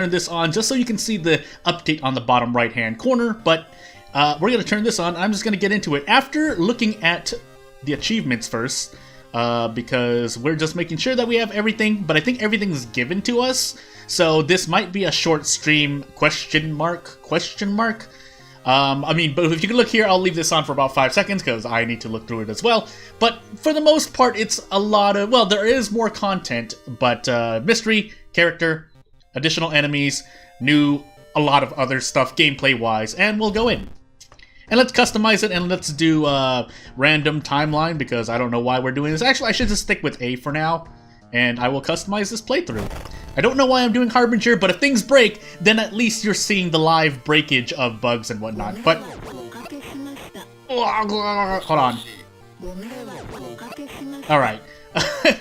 turn this on just so you can see the update on the bottom right hand corner, but we're going to turn this on. I'm just going to get into it after looking at the achievements first, because we're just making sure that we have everything, but I think everything's given to us, so this might be a short stream, question mark. I mean, but if you can look here, I'll leave this on for about 5 seconds because I need to look through it as well. But for the most part, it's a lot of, well, there is more content, but mystery, character, additional enemies, new, a lot of other stuff gameplay-wise, and we'll go in. And let's customize it, and let's do random timeline, because I don't know why we're doing this. Actually, I should just stick with A for now, and I will customize this playthrough. I don't know why I'm doing Harbinger, but if things break, then at least you're seeing the live breakage of bugs and whatnot. But hold on. Alright.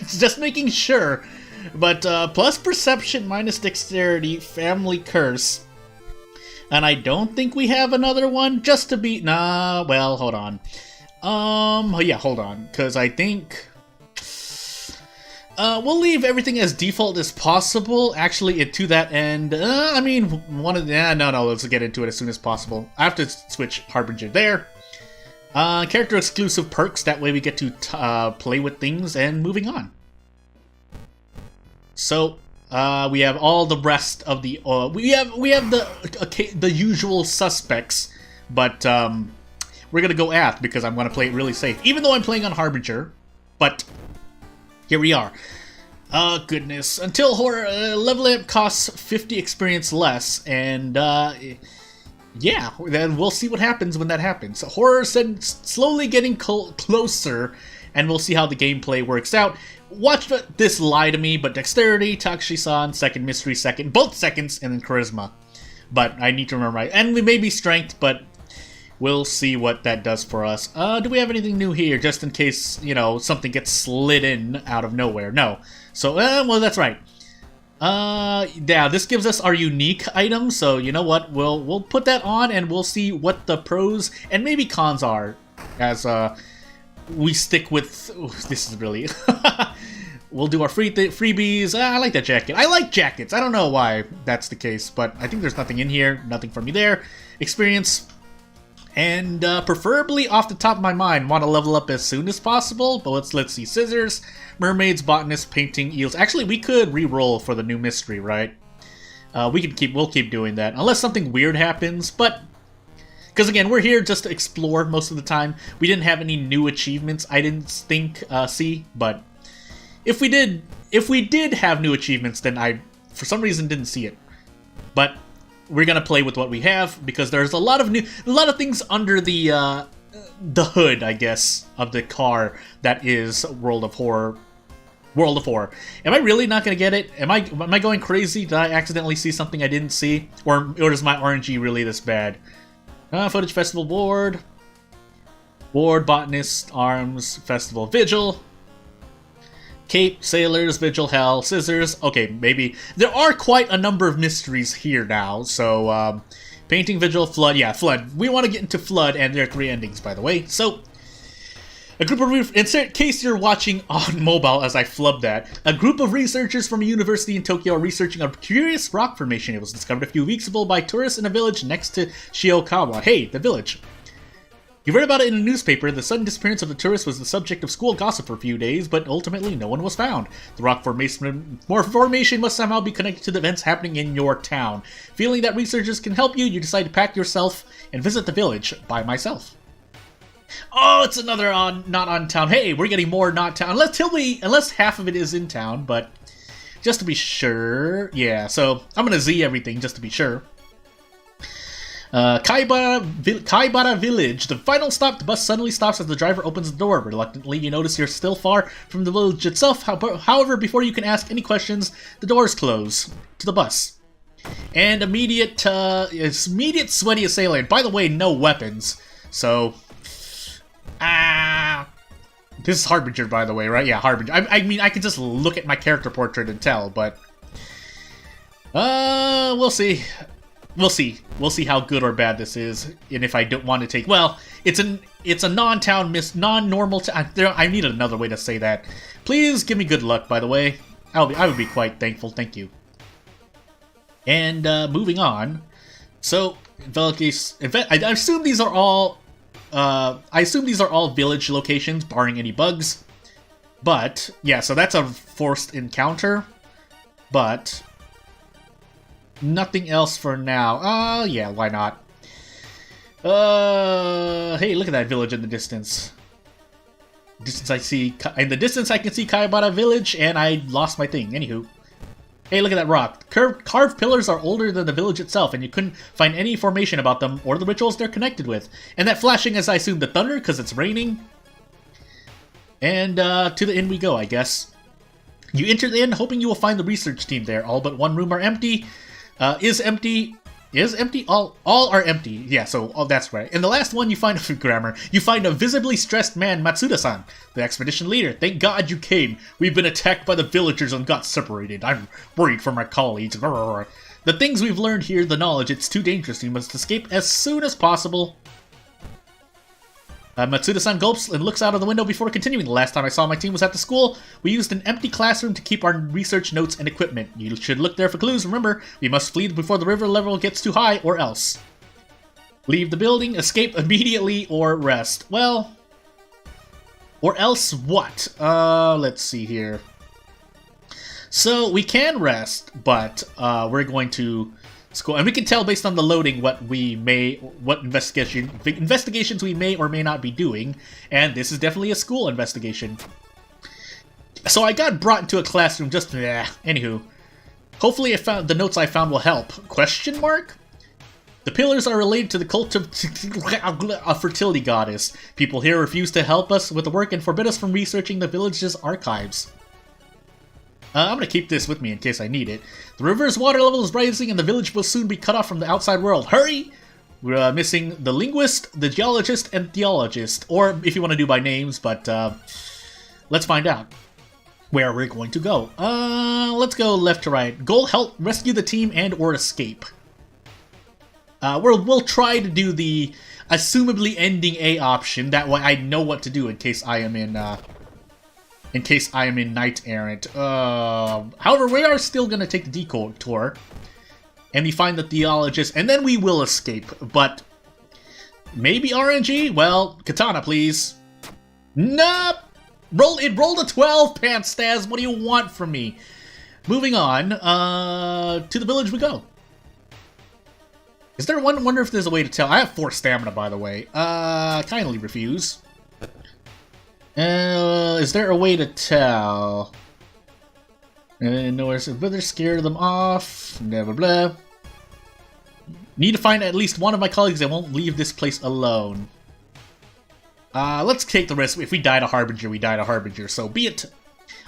Just making sure. But plus perception, minus dexterity, family curse. And I don't think we have another one just to be... Nah, well, hold on. Yeah, hold on. Because I think... we'll leave everything as default as possible. Actually, to that end, I mean, one of the... no, let's get into it as soon as possible. I have to switch Harbinger there. Character exclusive perks, that way we get to play with things, and moving on. So, we have all the rest of the... we have the usual suspects, but we're gonna go Ath, because I'm gonna play it really safe. Even though I'm playing on Harbinger, but... here we are. Oh, goodness. Until horror, leveling up costs 50 experience less, and, yeah, then we'll see what happens when that happens. Horror said slowly getting closer, and we'll see how the gameplay works out. Watch this lie to me, but dexterity, Takushi-san, second, mystery, second, both seconds, and then charisma. But I need to remember right. And we may be strength, but we'll see what that does for us. Do we have anything new here, just in case, you know, something gets slid in out of nowhere? No. So, well, that's right. Yeah, this gives us our unique item, so you know what? We'll put that on, and we'll see what the pros and maybe cons are, as we stick with... Ooh, this is really... We'll do our freebies. I like that jacket. I like jackets. I don't know why that's the case, but I think there's nothing in here. Nothing for me there. Experience... And preferably off the top of my mind, want to level up as soon as possible. But let's see. Scissors, mermaids, botanist, painting, eels. Actually, we could re-roll for the new mystery, right? We'll keep doing that unless something weird happens. But because again, we're here just to explore most of the time. We didn't have any new achievements. I didn't think see, but if we did have new achievements, then I for some reason didn't see it. But we're gonna play with what we have, because there's a lot of things under the hood, I guess, of the car that is World of Horror. Am I really not gonna get it? Am I going crazy? Did I accidentally see something I didn't see, or is my RNG really this bad? Footage festival ward, botanist, arms festival vigil. Cape, sailors, vigil, hell, scissors. Okay, maybe. There are quite a number of mysteries here now, so, painting, vigil, flood. Yeah, flood. We want to get into flood, and there are 3 endings, by the way. So, a group of... in case you're watching on mobile as I flubbed that, a group of researchers from a university in Tokyo are researching a curious rock formation. It was discovered a few weeks ago by tourists in a village next to Shiokawa. Hey, the village. You read about it in a newspaper. The sudden disappearance of the tourist was the subject of school gossip for a few days, but ultimately no one was found. The rock formation must somehow be connected to the events happening in your town. Feeling that researchers can help you, you decide to pack yourself and visit the village by myself. Oh, it's another not on town. Hey, we're getting more not town. Unless half of it is in town, but just to be sure. Yeah, so I'm gonna Z everything just to be sure. Kaibara Village. The final stop, the bus suddenly stops as the driver opens the door. Reluctantly, you notice you're still far from the village itself. However, before you can ask any questions, the doors close to the bus. And immediate sweaty assailant. By the way, no weapons. So, this is Harbinger, by the way, right? Yeah, Harbinger. I mean, I could just look at my character portrait and tell, but... we'll see. We'll see how good or bad this is, and if I don't want to take... Well, it's a non-normal town. I need another way to say that. Please give me good luck, by the way. I would be quite thankful, thank you. And moving on. So, I assume these are all. I assume these are all village locations, barring any bugs. But yeah, so that's a forced encounter. But nothing else for now. Yeah, why not? Hey, look at that village in the distance. In the distance I can see Kayabata village, and I lost my thing. Anywho. Hey, look at that rock. Carved pillars are older than the village itself, and you couldn't find any information about them or the rituals they're connected with. And that flashing is, I assume, the thunder, because it's raining. And to the inn we go, I guess. You enter the inn, hoping you will find the research team there. All but one room are empty. Is empty. All are empty. Yeah, so that's right. In the last one, you find a visibly stressed man, Matsuda-san, the expedition leader. Thank God you came. We've been attacked by the villagers and got separated. I'm worried for my colleagues. The things we've learned here, the knowledge, it's too dangerous. You must escape as soon as possible. Matsuda-san gulps and looks out of the window before continuing. The last time I saw my team was at the school. We used an empty classroom to keep our research notes and equipment. You should look there for clues. Remember, we must flee before the river level gets too high, or else. Leave the building, escape immediately, or rest. Well, or else what? Let's see here. So, we can rest, but we're going to school, and we can tell based on the loading what investigations we may or may not be doing, and this is definitely a school investigation. So I got brought into a classroom just anywho. Hopefully the notes I found will help. Question mark? The pillars are related to the cult of a fertility goddess. People here refuse to help us with the work and forbid us from researching the village's archives. I'm gonna keep this with me in case I need it. The river's water level is rising and the village will soon be cut off from the outside world. Hurry! We're missing the linguist, the geologist, and theologist. Or if you want to do by names, but let's find out where we're going to go. Let's go left to right. Goal, help rescue the team and or escape. We'll try to do the assumably ending A option. That way I know what to do in case I am in Knight Errant. However, we are still going to take the detour. And we find the theologist, and then we will escape. But maybe RNG? Well, katana, please. Nope! It rolled a 12, panstasz. What do you want from me? Moving on, to the village we go. Is there one? Wonder if there's a way to tell. I have 4 stamina, by the way. Kindly refuse. Is there a way to tell? Nowhere says whether scared them off. Blah blah blah. Need to find at least one of my colleagues that won't leave this place alone. Let's take the risk. If we die to Harbinger, we die to Harbinger. So be it.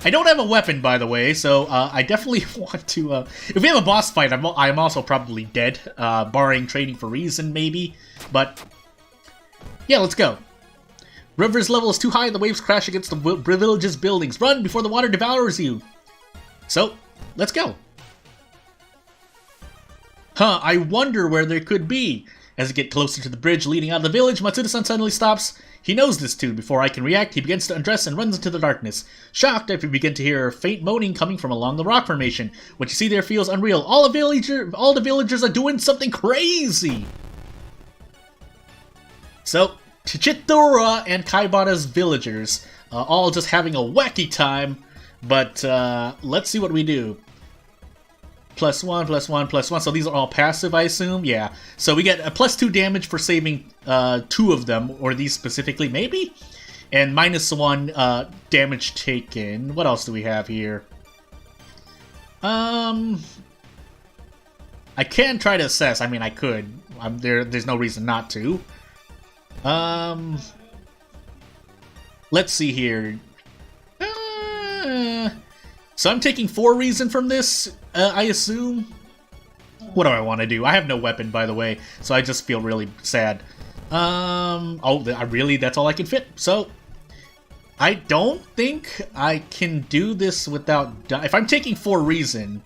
I don't have a weapon, by the way, so I definitely want to. If we have a boss fight, I'm also probably dead, barring trading for reason, maybe. But yeah, let's go. River's level is too high, the waves crash against the village's buildings. Run before the water devours you! So, let's go. Huh, I wonder where there could be. As we get closer to the bridge leading out of the village, Matsuda-san suddenly stops. He knows this tune. Before I can react, he begins to undress and runs into the darkness. Shocked, we begin to hear faint moaning coming from along the rock formation. What you see there feels unreal. All the villagers are doing something crazy! So, Chichitora and Kaibata's villagers, all just having a wacky time, but let's see what we do. +1, +1, +1, so these are all passive, I assume? Yeah, so we get a +2 damage for saving 2 of them, or these specifically, maybe? And -1 damage taken. What else do we have here? I can try to assess, I mean, I could. There's no reason not to. Let's see here. So I'm taking 4 reason from this, I assume. What do I want to do? I have no weapon, by the way, so I just feel really sad. That's all I can fit. So, I don't think I can do this without if I'm taking 4 reason.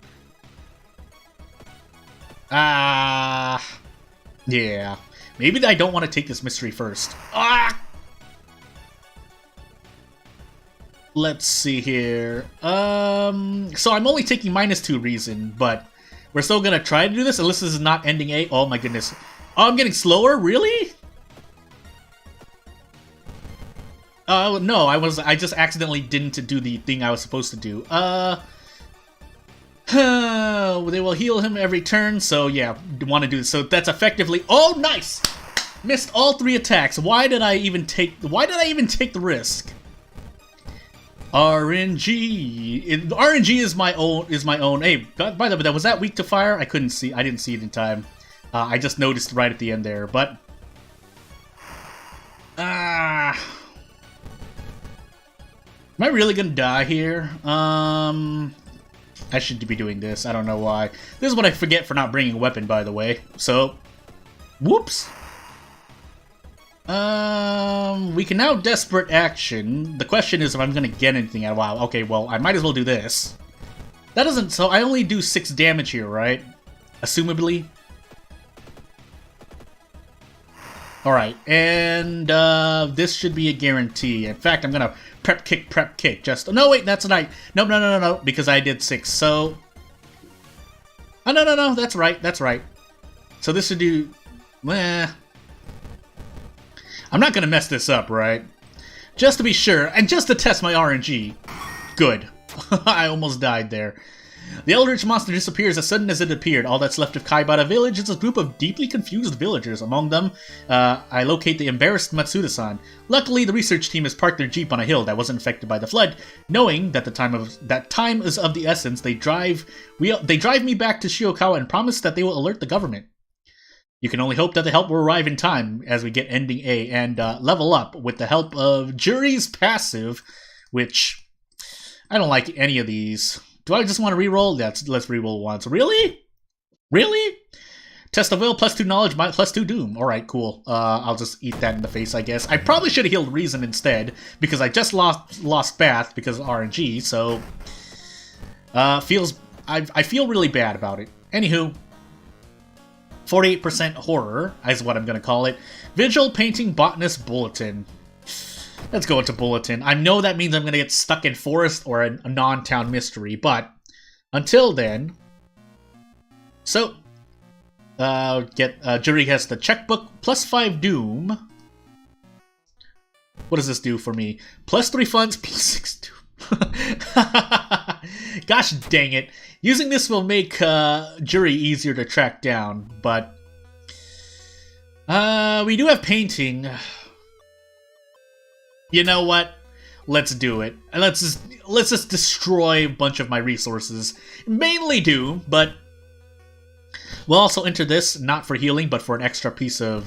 Yeah. Maybe I don't want to take this mystery first. Let's see here. So I'm only taking -2 reason, but We're still gonna try to do this, unless this is not ending A. Oh my goodness. Oh, I'm getting slower? Really? Oh, no, I just accidentally didn't do the thing I was supposed to do. They will heal him every turn, so yeah, want to do this. So that's effectively... Oh, nice! Missed all 3 attacks. Why did I even take the risk? RNG. RNG is my own. Hey, by the way, was that weak to fire? I didn't see it in time. I just noticed right at the end there, but am I really gonna die here? I should be doing this. I don't know why. This is what I forget for not bringing a weapon, by the way. So, whoops. We can now desperate action. The question is if I'm gonna get anything out of WoW. Okay, well, I might as well do this. That doesn't... So I only do 6 damage here, right? Assumably. Alright, and this should be a guarantee. In fact, I'm gonna prep kick, just... No, wait, that's not... No, because I did 6, so... Oh, no, that's right. So this should do... I'm not gonna mess this up, right? Just to be sure, and just to test my RNG. Good. I almost died there. The Eldritch monster disappears as sudden as it appeared. All that's left of Kaibata village is a group of deeply confused villagers. Among them, I locate the embarrassed Matsuda-san. Luckily, the research team has parked their jeep on a hill that wasn't affected by the flood. Knowing that time is of the essence, they drive me back to Shiokawa and promise that they will alert the government. You can only hope that the help will arrive in time as we get ending A and level up with the help of Jury's passive, which I don't like any of these. Do I just want to reroll? Let's reroll once. Really? Really? Test of will, +2 knowledge, +2 doom. Alright, cool. I'll just eat that in the face, I guess. I probably should have healed Reason instead, because I just lost Bath because of RNG, so... I feel really bad about it. Anywho... 48% horror is what I'm going to call it. Vigil Painting Botanist Bulletin. Let's go into Bulletin. I know that means I'm going to get stuck in forest or a non-town mystery, but until then... So, Jury has the checkbook, +5 doom. What does this do for me? +3 funds, +6 doom. Gosh dang it. Using this will make Jury easier to track down, but we do have painting. You know what? Let's do it. And let's just destroy a bunch of my resources. Mainly Doom, but we'll also enter this not for healing, but for an extra piece of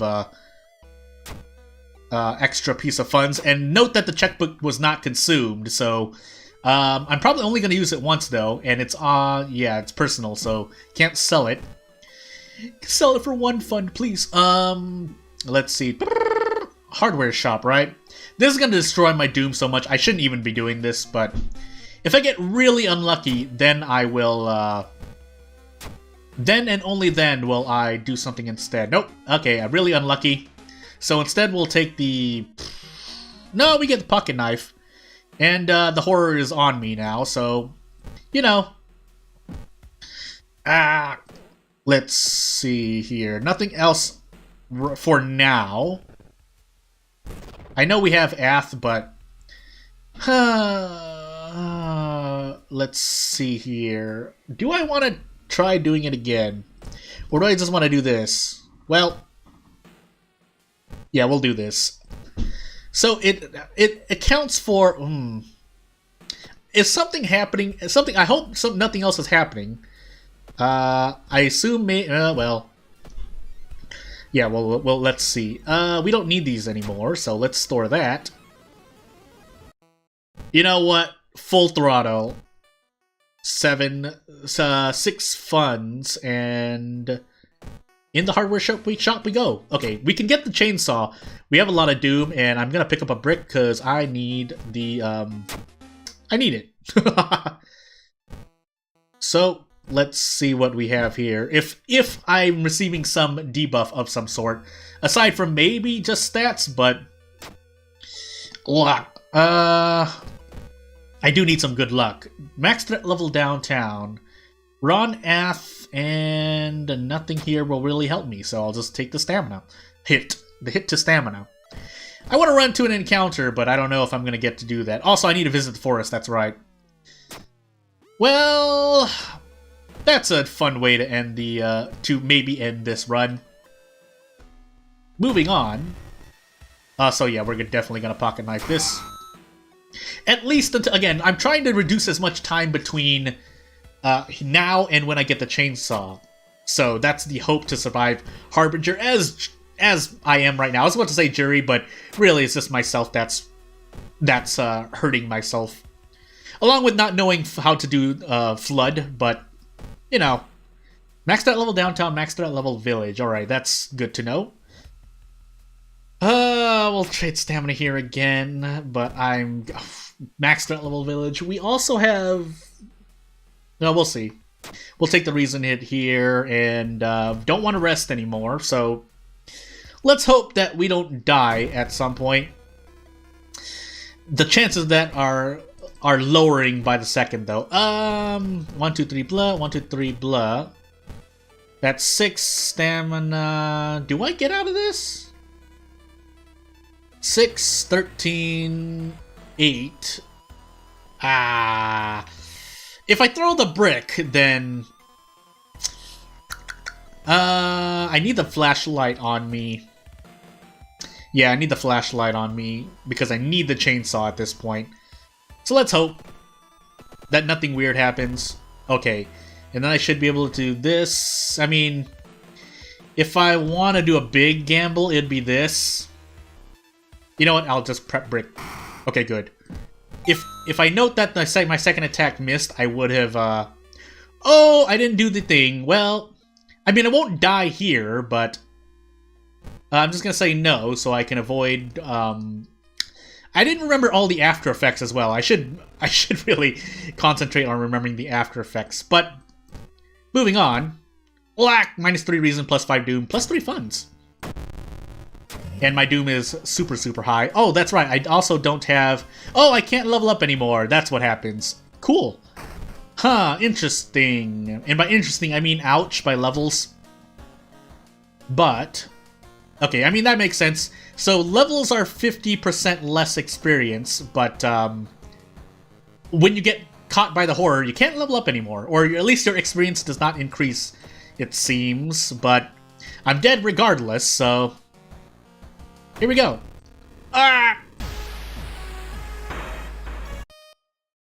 funds. And note that the checkbook was not consumed, so I'm probably only going to use it once, though, and it's, it's personal, so can't sell it. Sell it for 1 fund, please. Let's see. Hardware shop, right? This is going to destroy my Doom so much. I shouldn't even be doing this, but if I get really unlucky, then I will, then and only then will I do something instead. Nope. Okay, I'm really unlucky. So instead, we'll take the... No, we get the pocket knife. And the horror is on me now, so, you know. Let's see here. Nothing else for now. I know we have Ath, but... let's see here. Do I want to try doing it again? Or do I just want to do this? Well, yeah, we'll do this. So it accounts for... Is something happening? I hope nothing else is happening. I assume... well... Yeah, well, let's see. We don't need these anymore, so let's store that. You know what? Full throttle. 6 funds, and... In the hardware shop we go. Okay, we can get the chainsaw. We have a lot of Doom, and I'm gonna pick up a brick because I need the I need it. So let's see what we have here. If I'm receiving some debuff of some sort, aside from maybe just stats, but luck. I do need some good luck. Max threat level downtown. Ron Ath and nothing here will really help me, so I'll just take the stamina. The hit to stamina. I want to run to an encounter, but I don't know if I'm going to get to do that. Also, I need to visit the forest, that's right. Well, that's a fun way to end the, to maybe end this run. Moving on. So yeah, we're definitely going to pocket knife this. At least, until, again, I'm trying to reduce as much time between now and when I get the chainsaw. So that's the hope to survive Harbinger as I am right now. I was about to say jury, but really it's just myself that's hurting myself. Along with not knowing how to do Flood, but, you know, maxed out level downtown, maxed out level village. Alright, that's good to know. We'll trade stamina here again, but I'm maxed out level village. We also have... No, we'll see. We'll take the reason hit here, and don't want to rest anymore, so... Let's hope that we don't die at some point. The chances of that are lowering by the second, though. 1, 2, 3, blah. 1, 2, 3, blah. That's 6 stamina. Do I get out of this? 6, 13, 8. If I throw the brick, then... I need the flashlight on me. Yeah, I need the flashlight on me, because I need the chainsaw at this point. So let's hope that nothing weird happens. Okay, and then I should be able to do this. I mean, if I want to do a big gamble, it'd be this. You know what? I'll just prep brick. Okay, good. If I note that my second attack missed, I would have... Oh, I didn't do the thing. Well, I mean, I won't die here, but... I'm just gonna say no, so I can avoid... I didn't remember all the after effects as well. I should really concentrate on remembering the after effects. But, moving on. Black, -3 reason, +5 doom, +3 funds. And my doom is super, super high. Oh, that's right, I also don't have... Oh, I can't level up anymore. That's what happens. Cool. Huh, interesting. And by interesting, I mean ouch by levels. But... Okay, I mean, that makes sense. So, levels are 50% less experience, but when you get caught by the horror, you can't level up anymore. Or at least your experience does not increase, it seems. But I'm dead regardless, so... Here we go. Ah!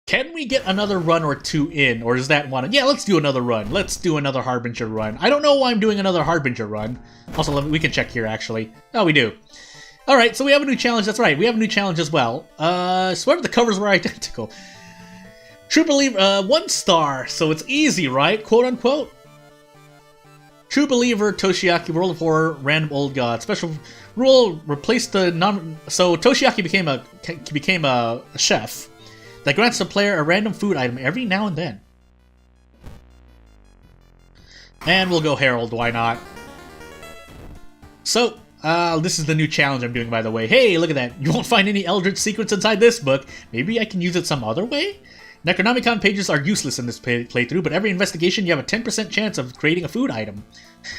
Can we get another run or two in, or is that one? Yeah, let's do another run. Let's do another Harbinger run. I don't know why I'm doing another Harbinger run. Also, we can check here, actually. Oh, we do. Alright, so we have a new challenge. That's right, we have a new challenge as well. Swear the covers were identical. True Believer, 1 star, so it's easy, right? Quote unquote. True Believer, Toshiaki, World of Horror, Random Old God. Special rule, replace the non... So, Toshiaki became a chef that grants the player a random food item every now and then. And we'll go Herald, why not? So, this is the new challenge I'm doing, by the way. Hey, look at that. You won't find any Eldritch secrets inside this book. Maybe I can use it some other way? Necronomicon pages are useless in this playthrough, but every investigation you have a 10% chance of creating a food item.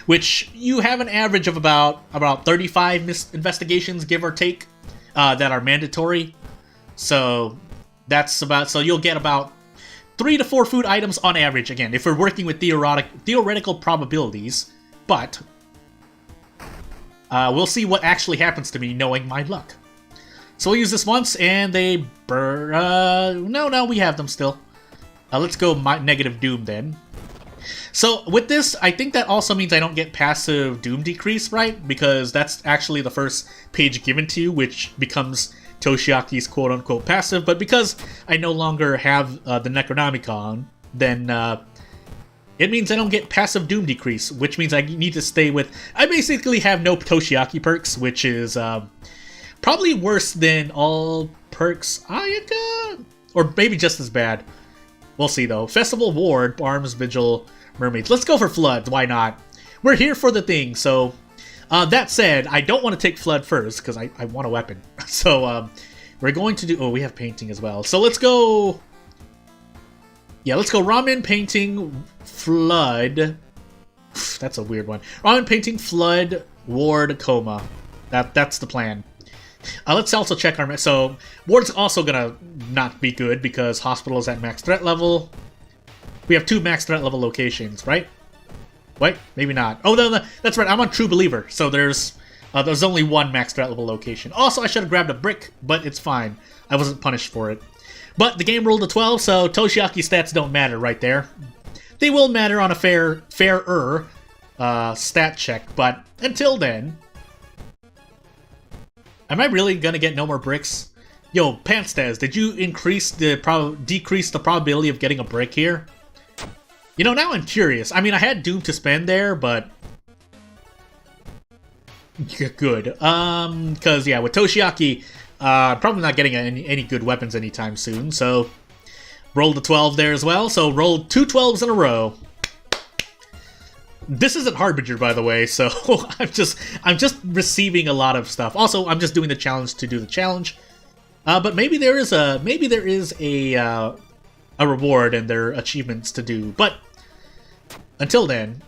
Which, you have an average of about 35 investigations, give or take, that are mandatory. So... That's about, so you'll get about 3 to 4 food items on average, again, if we're working with theoretical probabilities, but we'll see what actually happens to me knowing my luck. So we'll use this once, and they no, we have them still. Let's go negative doom then. So with this, I think that also means I don't get passive doom decrease, right? Because that's actually the first page given to you, which becomes Toshiaki's quote-unquote passive, but because I no longer have the Necronomicon, then it means I don't get passive doom decrease, which means I need to stay with... I basically have no Toshiaki perks, which is probably worse than all perks Ayaka, or maybe just as bad. We'll see, though. Festival Ward, Arms, Vigil, Mermaids. Let's go for Floods, why not? We're here for the thing, so... that said, I don't want to take Flood first, because I want a weapon. So, we're going to do... Oh, we have painting as well. So let's go... Yeah, let's go Ramen, Painting, Flood. That's a weird one. Ramen painting, flood, ward, coma. That's the plan. Let's also check our... So, ward's also gonna not be good because hospital is at max threat level. We have 2 max threat level locations, right? Wait, maybe not. Oh, no, that's right. I'm on True Believer, so there's only 1 max threat level location. Also, I should have grabbed a brick, but it's fine. I wasn't punished for it. But the game rolled a 12, so Toshiaki stats don't matter right there. They will matter on a fairer stat check, but until then... Am I really gonna get no more bricks? Yo, panstasz, did you decrease the probability of getting a brick here? You know, now I'm curious. I mean, I had Doom to spend there, but... Good. Because, yeah, with Toshiaki, probably not getting any good weapons anytime soon, so... Rolled a 12 there as well, so rolled 2 12s in a row. This isn't Harbinger, by the way, so I'm just receiving a lot of stuff. Also, I'm just doing the challenge to do the challenge. But maybe there is a reward and there are achievements to do. But until then,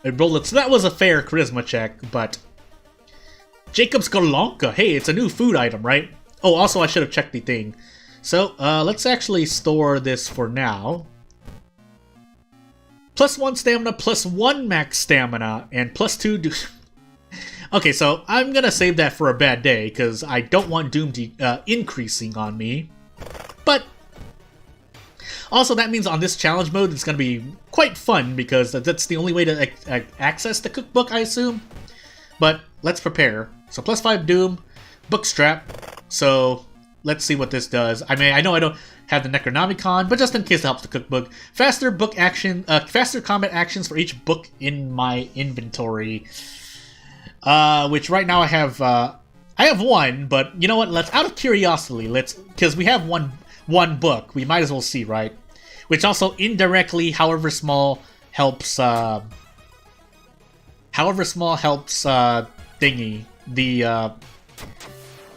I rolled it. So that was a fair charisma check. But Jacob's Golonka. Hey, it's a new food item, right? Oh, also I should have checked the thing. So let's actually store this for now. +1 stamina, +1 max stamina, and +2 Doom. Okay, so I'm gonna save that for a bad day, because I don't want Doom increasing on me. But, also that means on this challenge mode it's gonna be quite fun, because that's the only way to access the cookbook, I assume. But, let's prepare. So +5 Doom, book strap, so... Let's see what this does. I mean, I know I don't have the Necronomicon, but just in case it helps the cookbook. Faster combat actions for each book in my inventory. Which right now I have 1, but you know what? Let's, out of curiosity, because we have one book, we might as well see, right? Which also indirectly, however small, helps thingy, the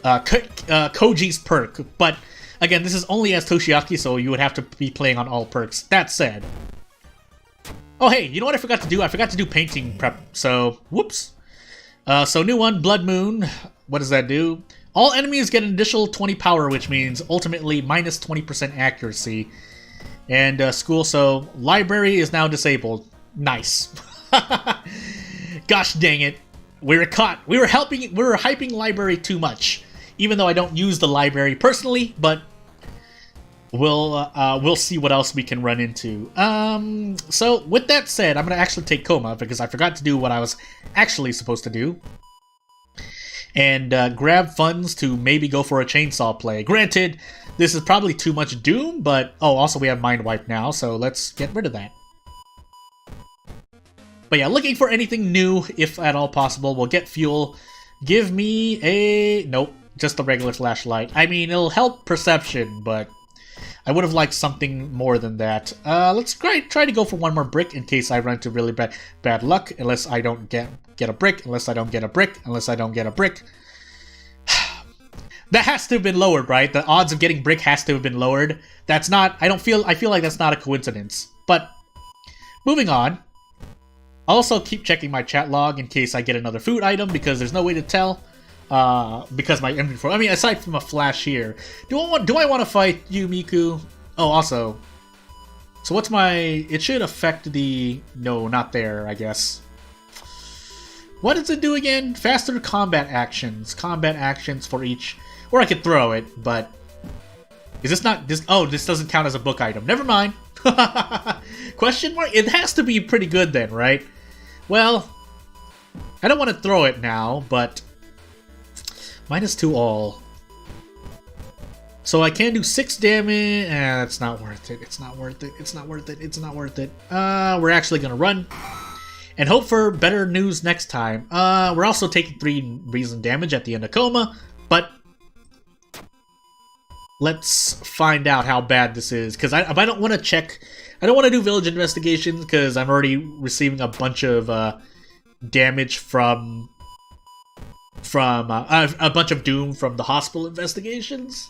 Koji's perk, but again, this is only as Toshiaki, so you would have to be playing on all perks. That said, oh hey, you know what I forgot to do? I forgot to do painting prep, so whoops. So new one, Blood Moon. What does that do? All enemies get an additional 20 power, which means ultimately minus 20% accuracy. And school, so library is now disabled. Nice. Gosh dang it. We were caught. We were hyping library too much. Even though I don't use the library personally, but we'll see what else we can run into. So with that said, I'm gonna actually take coma because I forgot to do what I was actually supposed to do, and grab funds to maybe go for a chainsaw play. Granted, this is probably too much Doom, but oh, also we have mind wipe now, so let's get rid of that. But yeah, looking for anything new, if at all possible. We'll get fuel. Give me a... Nope, just the regular flashlight. I mean, it'll help perception, but I would have liked something more than that. Let's try to go for 1 more brick in case I run into really bad luck. Unless I don't get a brick. Unless I don't get a brick. Unless I don't get a brick. That has to have been lowered, right? The odds of getting brick has to have been lowered. That's not... I feel like that's not a coincidence. But, moving on. I'll also keep checking my chat log in case I get another food item, because there's no way to tell. Because my inventory... I mean, aside from a flash here. Do I want to fight you, Miku? Oh, also... So what's my... It should affect the... No, not there, I guess. What does it do again? Faster combat actions. Combat actions for each... Or I could throw it, but... Is this not... This? Oh, this doesn't count as a book item. Never mind. Question mark? It has to be pretty good then, right? Well, I don't want to throw it now, but... -2 all. So I can do 6 damage... that's not worth it. It's not worth it. It's not worth it. It's not worth it. We're actually gonna run. And hope for better news next time. We're also taking 3 reason damage at the end of coma, but... Let's find out how bad this is, because I don't want to check... I don't want to do village investigations, because I'm already receiving a bunch of damage from a bunch of doom from the hospital investigations.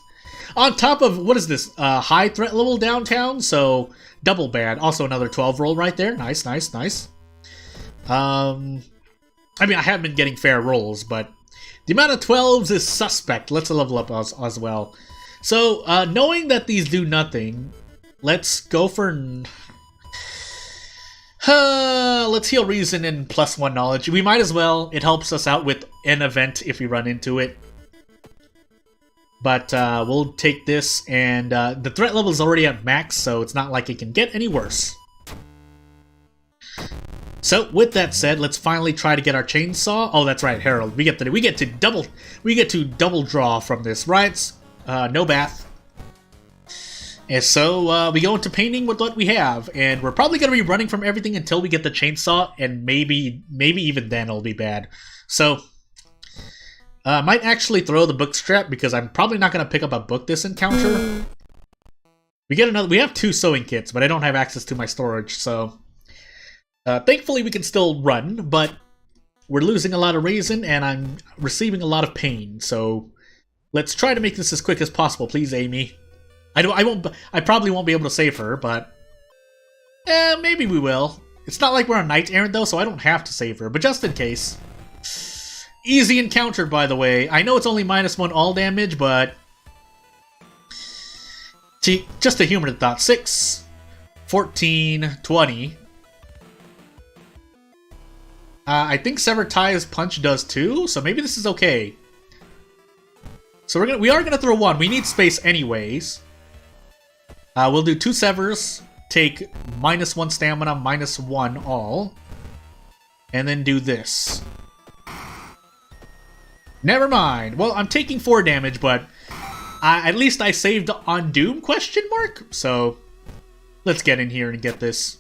On top of, what is this? High threat level downtown, so double bad. Also another 12 roll right there. Nice, nice, nice. I mean, I have been getting fair rolls, but the amount of 12s is suspect. Let's level up as well. So, knowing that these do nothing, let's go for... let's heal reason and +1 knowledge. We might as well. It helps us out with an event if we run into it. But we'll take this, and the threat level is already at max, so it's not like it can get any worse. So with that said, let's finally try to get our chainsaw. Oh, that's right, Herald. We get to double draw from this, right? No bath. And so we go into painting with what we have, and we're probably gonna be running from everything until we get the chainsaw, and maybe even then it'll be bad. So might actually throw the book strap because I'm probably not gonna pick up a book this encounter. We have 2 sewing kits, but I don't have access to my storage, so. Thankfully, we can still run, but we're losing a lot of reason, and I'm receiving a lot of pain. So let's try to make this as quick as possible, please, Amy. I probably won't be able to save her, but maybe we will. It's not like we're on knight errant though, so I don't have to save her. But just in case, easy encounter, by the way. I know it's only -1 all damage, but just to humor the thought, 6, 14, 20. I think Sever Tie's punch does too, so maybe this is okay. So we are gonna throw 1. We need space anyways. We'll do 2 severs, take -1 stamina, -1 all, and then do this. Never mind. Well, I'm taking 4 damage, but at least I saved on Doom ? So let's get in here and get this.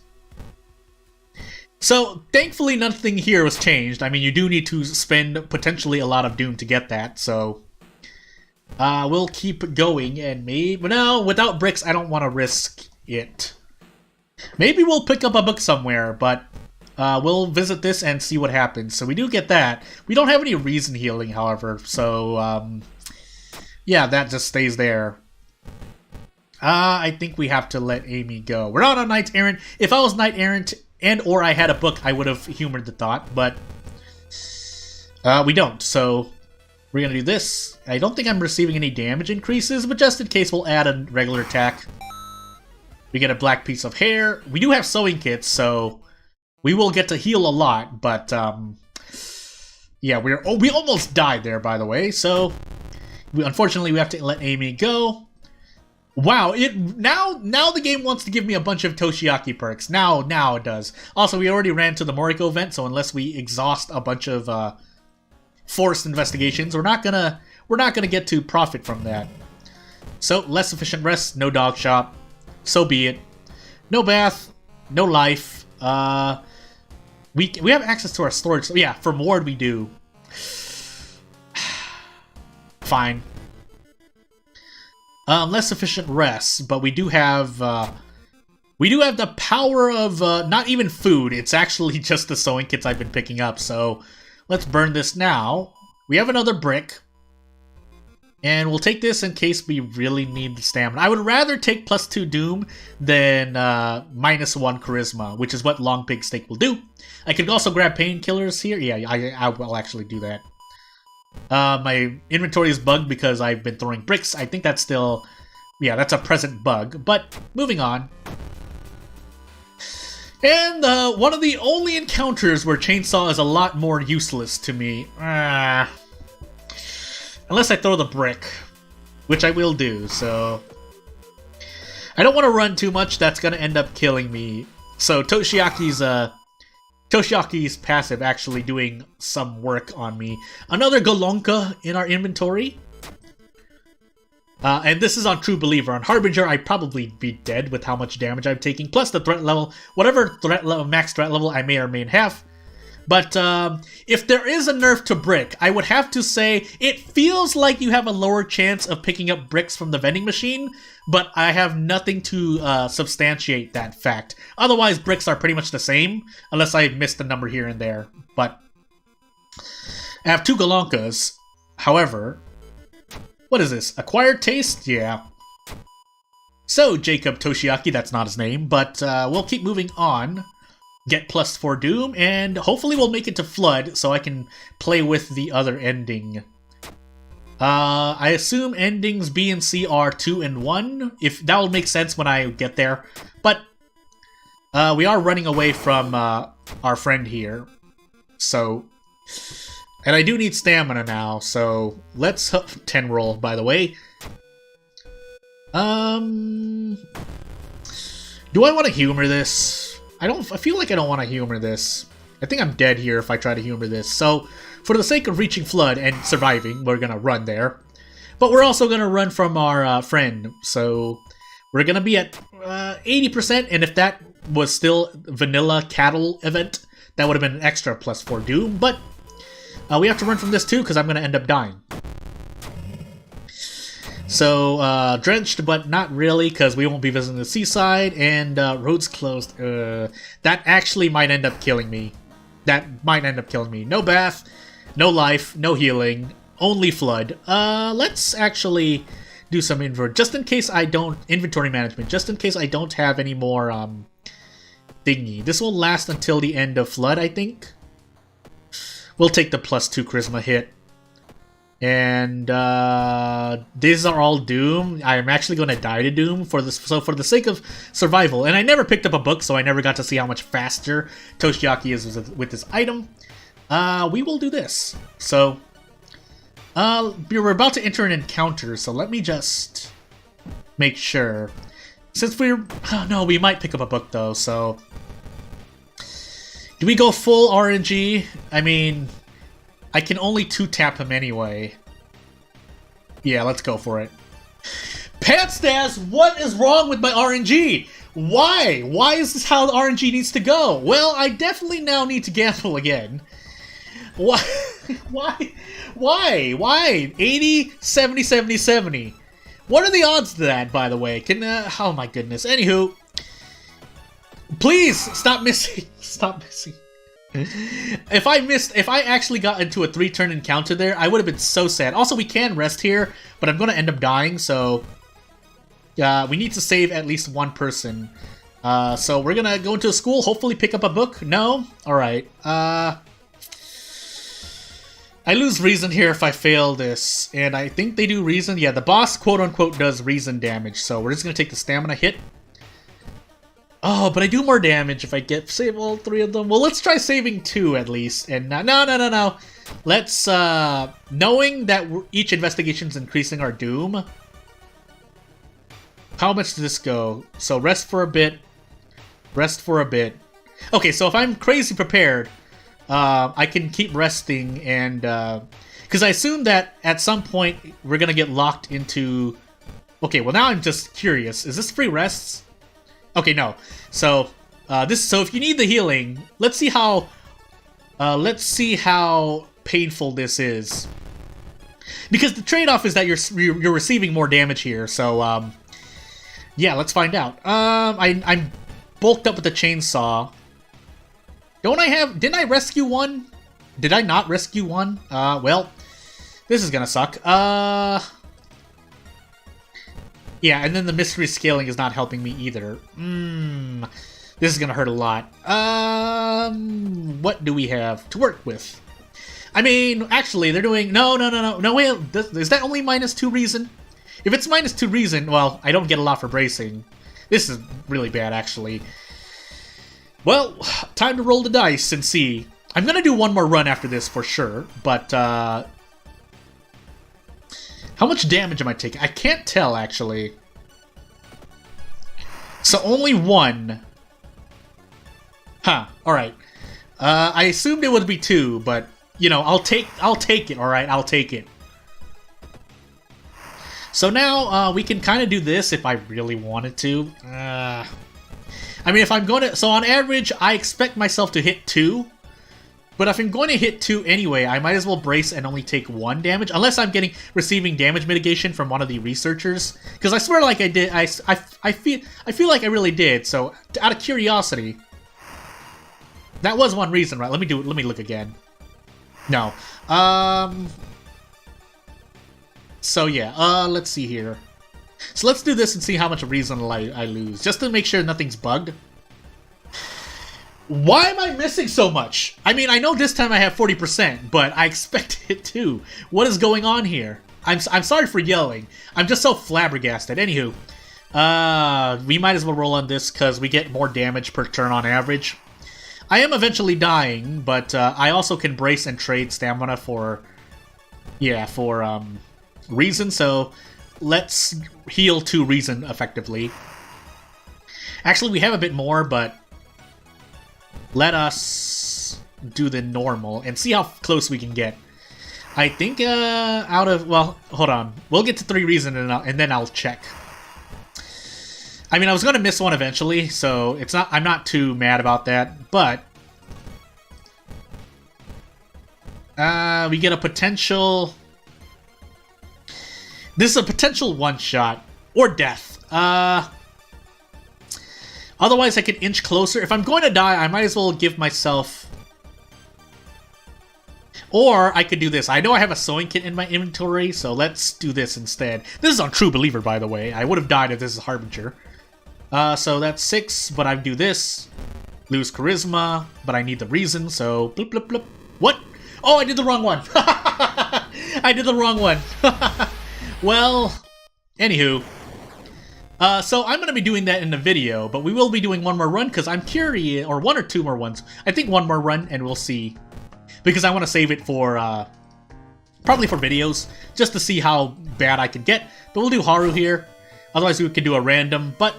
So, thankfully nothing here was changed. I mean, you do need to spend potentially a lot of Doom to get that, so... we'll keep going, and maybe... No, without bricks, I don't want to risk it. Maybe we'll pick up a book somewhere, but... we'll visit this and see what happens. So we do get that. We don't have any reason healing, however, so... yeah, that just stays there. I think we have to let Amy go. We're not on Knight Errant. If I was Knight Errant... or I had a book, I would have humored the thought, but we don't, so we're gonna do this. I don't think I'm receiving any damage increases, but just in case, we'll add a regular attack. We get a black piece of hair. We do have sewing kits, so we will get to heal a lot, but yeah, we almost died there, by the way, so unfortunately we have to let Amy go. Wow, now the game wants to give me a bunch of Toshiaki perks. Now it does. Also, we already ran to the Moriko event, so unless we exhaust a bunch of forced investigations, we're not gonna get to profit from that. So, less efficient rest, no dog shop. So be it. No bath, no life. We have access to our storage. So yeah, for Ward we do. Fine. Less efficient rest, but we do have the power of not even food. It's actually just the sewing kits I've been picking up. So let's burn this now. We have another brick, and we'll take this in case we really need the stamina. I would rather take +2 Doom than -1 Charisma, which is what Long Pig Steak will do. I could also grab painkillers here. Yeah, I will actually do that. My inventory is bugged because I've been throwing bricks. I think that's still... yeah, that's a present bug. But, moving on. And one of the only encounters where Chainsaw is a lot more useless to me. Unless I throw the brick. Which I will do, so... I don't want to run too much. That's going to end up killing me. So, Toshiaki's passive actually doing some work on me. Another Golonka in our inventory. And this is on True Believer. On Harbinger, I'd probably be dead with how much damage I'm taking. Plus the threat level, whatever threat level, max threat level I may or may have. But if there is a nerf to brick, I would have to say it feels like you have a lower chance of picking up bricks from the vending machine, but I have nothing to substantiate that fact. Otherwise, bricks are pretty much the same, unless I missed a number here and there. But I have 2 Golonkas. However, what is this? Acquired taste? Yeah. So, Jacob Toshiaki, that's not his name, but we'll keep moving on. get +4 Doom, and hopefully we'll make it to Flood so I can play with the other ending. I assume endings B and C are 2 and 1. If that will make sense when I get there. But we are running away from our friend here. So, and I do need stamina now, so let's 10 roll, by the way. Do I want to humor this? I feel like I don't want to humor this. I think I'm dead here if I try to humor this. So, for the sake of reaching Flood and surviving, we're gonna run there. But we're also gonna run from our friend. So, we're gonna be at 80%, and if that was still vanilla cattle event, that would have been an extra +4 Doom. But we have to run from this too, because I'm gonna end up dying. So, drenched, but not really, because we won't be visiting the seaside, and roads closed. That actually might end up killing me. No bath, no life, no healing, only Flood. Let's actually do some inventory management, just in case I don't have any more, thingy. This will last until the end of Flood, I think. We'll take the +2 charisma hit. And these are all Doom. I'm actually going to die to Doom for this. So for the sake of survival, and I never picked up a book, so I never got to see how much faster Toshiaki is with this item. We will do this. So we're about to enter an encounter. So let me just make sure. Since we might pick up a book though. So do we go full RNG? I mean, I can only 2-tap him anyway. Yeah, let's go for it. Panstasz, what is wrong with my RNG? Why? Why is this how the RNG needs to go? Well, I definitely now need to gamble again. Why? Why? 80, 70, 70, 70. What are the odds to that, by the way? Oh my goodness. Anywho. Please, stop missing. Stop missing. If I actually got into a 3-turn encounter there, I would have been so sad. Also, we can rest here, but I'm going to end up dying, so we need to save at least one person. So we're going to go into a school, hopefully pick up a book. No? Alright. I lose reason here if I fail this, and I think they do reason. Yeah, the boss, quote-unquote, does reason damage, so we're just going to take the stamina hit. Oh, but I do more damage if I save all 3 of them. Well, let's try saving 2 at least. And no. Let's, knowing that each investigation is increasing our doom. How much does this go? So rest for a bit. Rest for a bit. Okay, so if I'm crazy prepared, I can keep resting and, because I assume that at some point we're gonna get locked into... Okay, well now I'm just curious. Is this free rests? Okay, no. So, so if you need the healing, let's see how painful this is. Because the trade-off is that you're receiving more damage here. So, yeah, let's find out. I'm bulked up with the chainsaw. Didn't I rescue one? Did I not rescue one? Well, this is gonna suck. Yeah, and then the mystery scaling is not helping me either. This is gonna hurt a lot. What do we have to work with? I mean, actually, they're doing... No, wait, is that only -2 reason? If it's -2 reason, well, I don't get a lot for bracing. This is really bad, actually. Well, time to roll the dice and see. I'm gonna do one more run after this for sure, but, how much damage am I taking? I can't tell, actually. So only 1. Huh, alright. I assumed it would be 2, but, you know, I'll take it, alright? I'll take it. So now, we can kind of do this if I really wanted to. I mean, if I'm going to... So on average, I expect myself to hit 2. But if I'm going to hit 2 anyway, I might as well brace and only take 1 damage. Unless I'm receiving damage mitigation from one of the researchers. Because I swear like I did, I feel like I really did. So, out of curiosity. That was one reason, right? Let me look again. No. So yeah, let's see here. So let's do this and see how much reason I lose. Just to make sure nothing's bugged. Why am I missing so much? I mean, I know this time I have 40%, but I expected it too. What is going on here? I'm sorry for yelling. I'm just so flabbergasted. Anywho, we might as well roll on this because we get more damage per turn on average. I am eventually dying, but I also can brace and trade stamina for, reason. So let's heal 2 reason effectively. Actually, we have a bit more, but let us do the normal and see how close we can get. I think well, hold on. We'll get to 3 reason and then I'll check. I mean, I was going to miss one eventually, so I'm not too mad about that, but we get a potential. This is a potential one-shot or death. Otherwise, I can inch closer. If I'm going to die, I might as well give myself... Or I could do this. I know I have a sewing kit in my inventory, so let's do this instead. This is on True Believer, by the way. I would have died if this is Harbinger. So that's 6, but I do this. Lose Charisma, but I need the reason, so... Bloop, bloop, bloop. What? Oh, I did the wrong one! I did the wrong one! Well, anywho... so I'm going to be doing that in the video, but we will be doing one more run because I'm curious, or 1 or 2 more ones. I think 1 more run and we'll see. Because I want to save it for, probably for videos, just to see how bad I can get. But we'll do Haru here. Otherwise we could do a random, but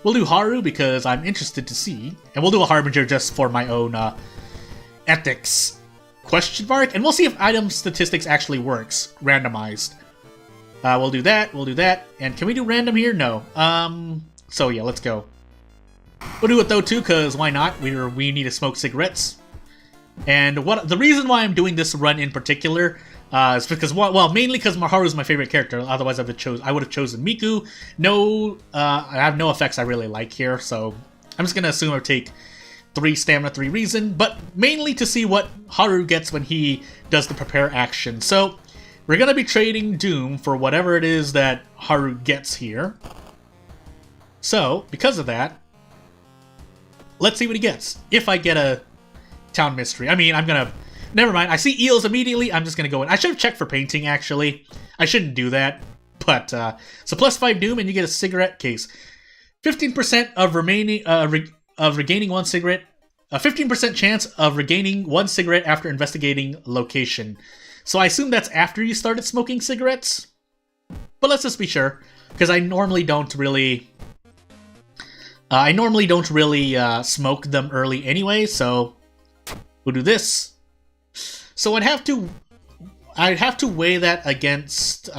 we'll do Haru because I'm interested to see. And we'll do a Harbinger just for my own ethics question mark. And we'll see if item statistics actually works, randomized. We'll do that, and can we do random here? No. So yeah, let's go. We'll do it though too, because why not? We need to smoke cigarettes. And the reason why I'm doing this run in particular is because, well, mainly because Maharu is my favorite character, otherwise I would have chosen Miku. No, I have no effects I really like here, so I'm just gonna assume I'll take 3 stamina, 3 reason, but mainly to see what Haru gets when he does the prepare action. So, we're going to be trading Doom for whatever it is that Haru gets here. So, because of that, let's see what he gets. If I get a Town Mystery. I mean, I'm going to... Never mind. I see eels immediately. I'm just going to go in. I should have checked for painting, actually. I shouldn't do that. But, so plus 5 Doom and you get a cigarette case. 15% of regaining 1 cigarette. A 15% chance of regaining 1 cigarette after investigating location. So I assume that's after you started smoking cigarettes? But let's just be sure, because I normally don't really... smoke them early anyway, so... We'll do this. So I'd have to weigh that against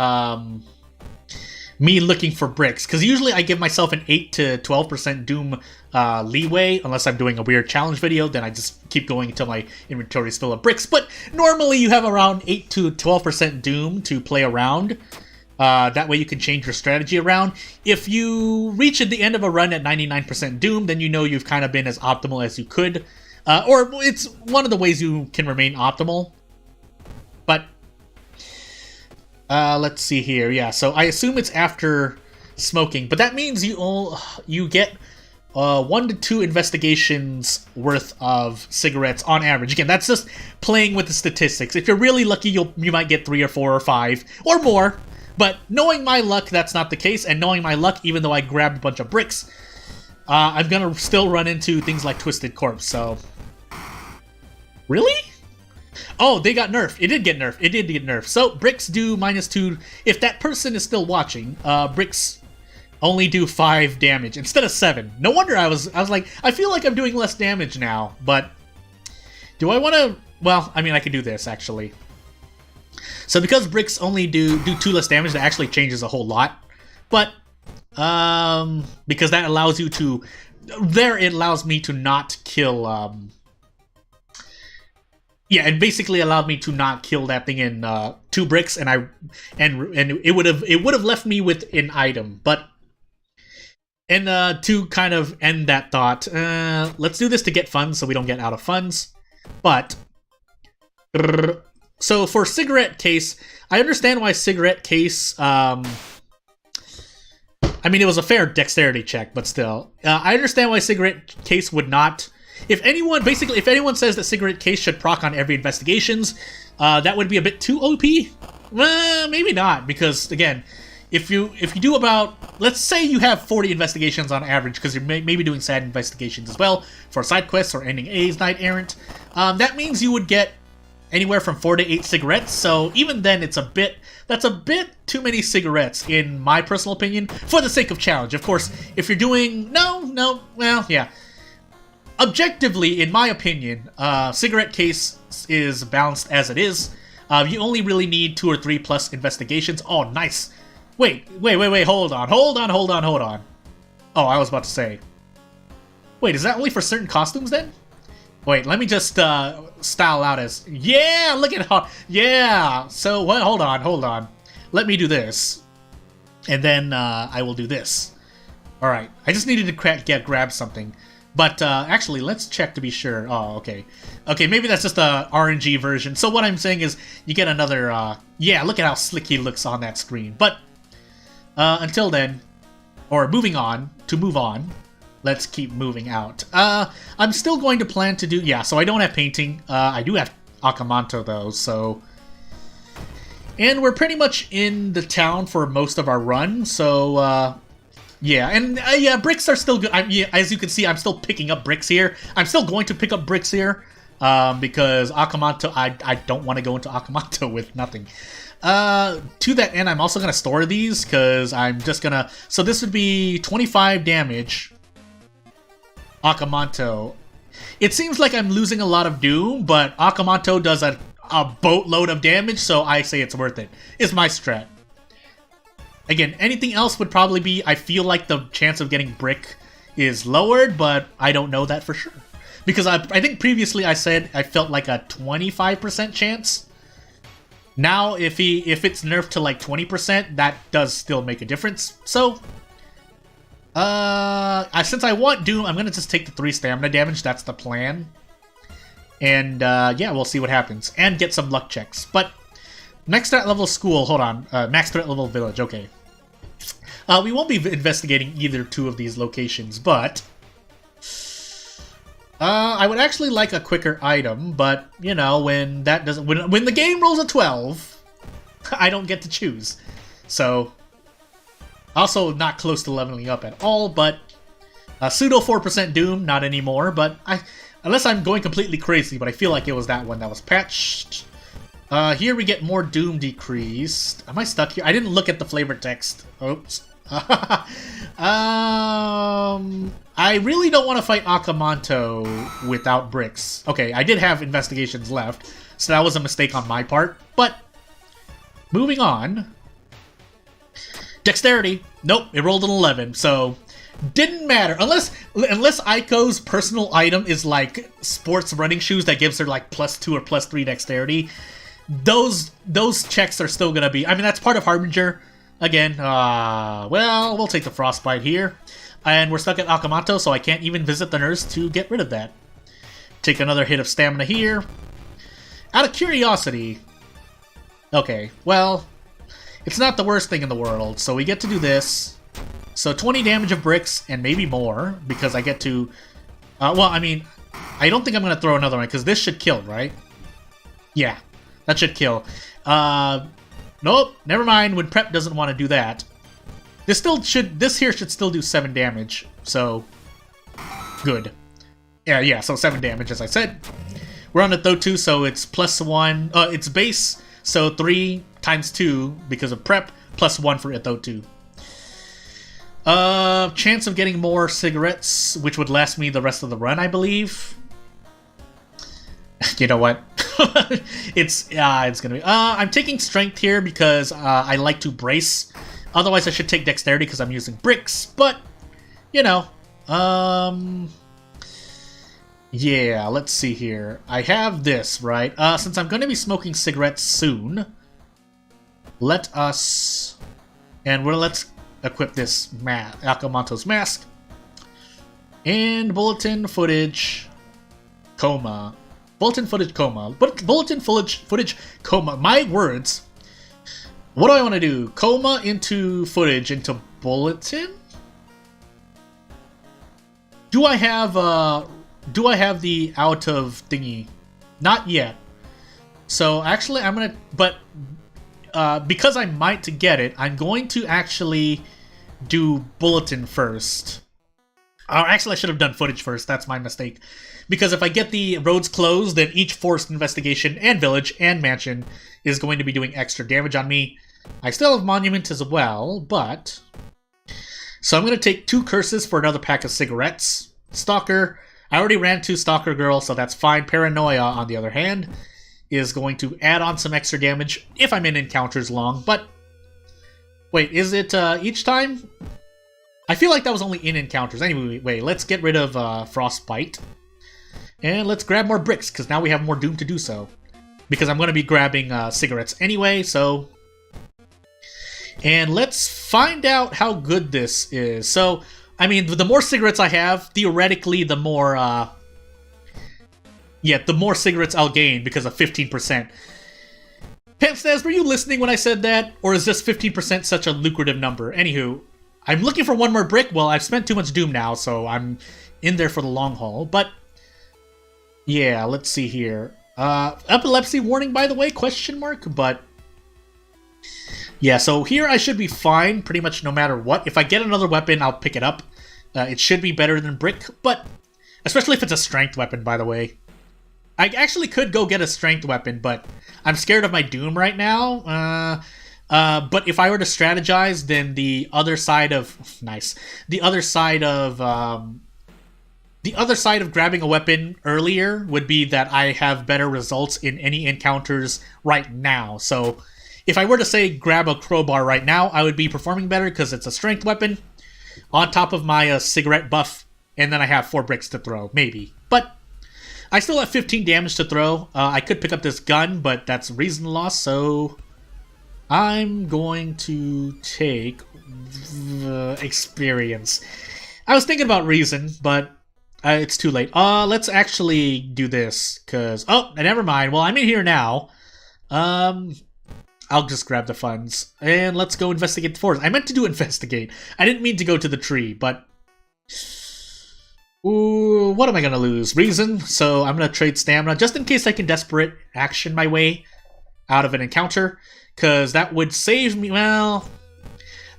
me looking for bricks, because usually I give myself an 8 to 12% Doom leeway, unless I'm doing a weird challenge video, then I just keep going until my inventory is full of bricks, but normally you have around 8 to 12% Doom to play around. That way you can change your strategy around. If you reach at the end of a run at 99% Doom, then you know you've kind of been as optimal as you could. Or it's one of the ways you can remain optimal. But let's see here. Yeah, so I assume it's after smoking, but that means you get 1 to 2 investigations worth of cigarettes on average. Again, that's just playing with the statistics. If you're really lucky, you might get 3 or 4 or 5 or more. But knowing my luck, that's not the case. And knowing my luck, even though I grabbed a bunch of bricks, I'm gonna still run into things like Twisted Corpse. So, really? Oh, they got nerfed. It did get nerfed. It did get nerfed. So bricks do -2. If that person is still watching, bricks only do 5 damage instead of 7. No wonder I was like, I feel like I'm doing less damage now. But do I want to? Well, I mean, I could do this actually. So because bricks only do 2 less damage, that actually changes a whole lot. But because that allows you to, it allows me to not kill. Yeah, it basically allowed me to not kill that thing in 2 bricks, and it would have left me with an item. But to kind of end that thought, let's do this to get funds so we don't get out of funds. But so for cigarette case, I understand why cigarette case. I mean, it was a fair dexterity check, but still, I understand why cigarette case would not If anyone, basically, if anyone says that cigarette case should proc on every investigations, that would be a bit too OP. Maybe not, because again, if you do about, let's say you have 40 investigations on average, because you're maybe doing side investigations as well for side quests or ending A's Knight Errant, that means you would get anywhere from 4 to 8 cigarettes. So even then, that's a bit too many cigarettes in my personal opinion. For the sake of challenge, of course, if you're doing well, yeah. Objectively, in my opinion, cigarette case is balanced as it is. You only really need 2 or 3 plus investigations. Oh, nice. Wait, hold on. Oh, I was about to say. Wait, is that only for certain costumes then? Wait, let me just style out as... Yeah, look at how... Yeah, so what? Hold on. Let me do this. And then I will do this. Alright, I just needed to grab something. But actually, let's check to be sure. Oh, okay. Okay, maybe that's just a RNG version. So what I'm saying is you get another... yeah, look at how slick he looks on that screen. But until then, or moving on, to move on, let's keep moving out. I'm still going to plan to do... Yeah, so I don't have painting. I do have Akamanto, though, so... And we're pretty much in the town for most of our run, so... yeah, and yeah, bricks are still good. Yeah, as you can see, I'm still picking up bricks here. I'm still going to pick up bricks here, because Akamanto, I don't want to go into Akamanto with nothing. To that end, I'm also going to store these, because I'm just going to... So this would be 25 damage. Akamanto. It seems like I'm losing a lot of Doom, but Akamanto does a boatload of damage, so I say it's worth it. It's my strat. Again, anything else would probably be, I feel like the chance of getting brick is lowered, but I don't know that for sure. Because I think previously I said I felt like a 25% chance. Now, if it's nerfed to like 20%, that does still make a difference. So, since I want Doom, I'm going to just take the 3 stamina damage. That's the plan. And, yeah, we'll see what happens. And get some luck checks. But... Next threat level school, hold on. Max threat level village, okay. We won't be investigating either 2 of these locations, but... I would actually like a quicker item, but, you know, when that doesn't... When the game rolls a 12, I don't get to choose. So... Also not close to leveling up at all, but... pseudo 4% Doom, not anymore, but unless I'm going completely crazy, but I feel like it was that one that was patched... here we get more Doom decreased. Am I stuck here? I didn't look at the flavor text. Oops. I really don't want to fight Akamanto without bricks. Okay, I did have investigations left, so that was a mistake on my part. But, moving on. Dexterity. Nope, it rolled an 11, so... Didn't matter. Unless Aiko's personal item is like sports running shoes that gives her like +2 or +3 dexterity. Those checks are still gonna be... I mean, that's part of Harbinger. Again, well, we'll take the Frostbite here. And we're stuck at Akamanto, so I can't even visit the nurse to get rid of that. Take another hit of stamina here. Out of curiosity... Okay, well... It's not the worst thing in the world, so we get to do this. So 20 damage of bricks, and maybe more, because I get to... well, I mean, I don't think I'm gonna throw another one, because this should kill, right? Yeah. That should kill. Nope, never mind, when prep doesn't want to do that. This here should still do 7 damage, so... Good. Yeah, so 7 damage, as I said. We're on the Thotu, so it's +1, it's base, so 3 times 2, because of prep, +1 for Thotu. Chance of getting more cigarettes, which would last me the rest of the run, I believe. You know what? it's gonna be... I'm taking strength here because I like to brace. Otherwise, I should take dexterity because I'm using bricks. But, you know... yeah, let's see here. I have this, right? Since I'm going to be smoking cigarettes soon, let us... And let's equip this Akamanto's mask. And bulletin footage... Coma... Bulletin footage coma. Bulletin footage coma. My words. What do I want to do? Coma into footage into bulletin? Do I have do I have the out of thingy? Not yet. So actually, I'm gonna, but because I might to get it, I'm going to actually do bulletin first. Actually, I should have done footage first. That's my mistake. Because if I get the roads closed, then each forced investigation and village and mansion is going to be doing extra damage on me. I still have monument as well, but... So I'm going to take 2 curses for another pack of cigarettes. Stalker. I already ran 2 Stalker Girl, so that's fine. Paranoia, on the other hand, is going to add on some extra damage if I'm in encounters long, but... Wait, is it each time? I feel like that was only in encounters. Anyway, wait, let's get rid of Frostbite. And let's grab more bricks, because now we have more doom to do so. Because I'm going to be grabbing cigarettes anyway, so... And let's find out how good this is. So, I mean, the more cigarettes I have, theoretically, the more... the more cigarettes I'll gain because of 15%. Panstasz, were you listening when I said that? Or is just 15% such a lucrative number? Anywho... I'm looking for one more brick. Well, I've spent too much doom now, so I'm in there for the long haul. But, yeah, let's see here. Epilepsy warning, by the way, question mark? But, yeah, so here I should be fine pretty much no matter what. If I get another weapon, I'll pick it up. It should be better than brick, but especially if it's a strength weapon, by the way. I actually could go get a strength weapon, but I'm scared of my doom right now. But if I were to strategize, then the other side of the other side of grabbing a weapon earlier would be that I have better results in any encounters right now. So if I were to say grab a crowbar right now, I would be performing better because it's a strength weapon on top of my cigarette buff, and then I have 4 bricks to throw, maybe. But I still have 15 damage to throw. I could pick up this gun, but that's reason loss, so... I'm going to take experience. I was thinking about reason, but it's too late. Let's actually do this, because... Oh, never mind. Well, I'm in here now. I'll just grab the funds, and let's go investigate the forest. I meant to do investigate. I didn't mean to go to the tree, but... Ooh, what am I going to lose? Reason. So I'm going to trade stamina, just in case I can desperate action my way out of an encounter. Because that would save me, well...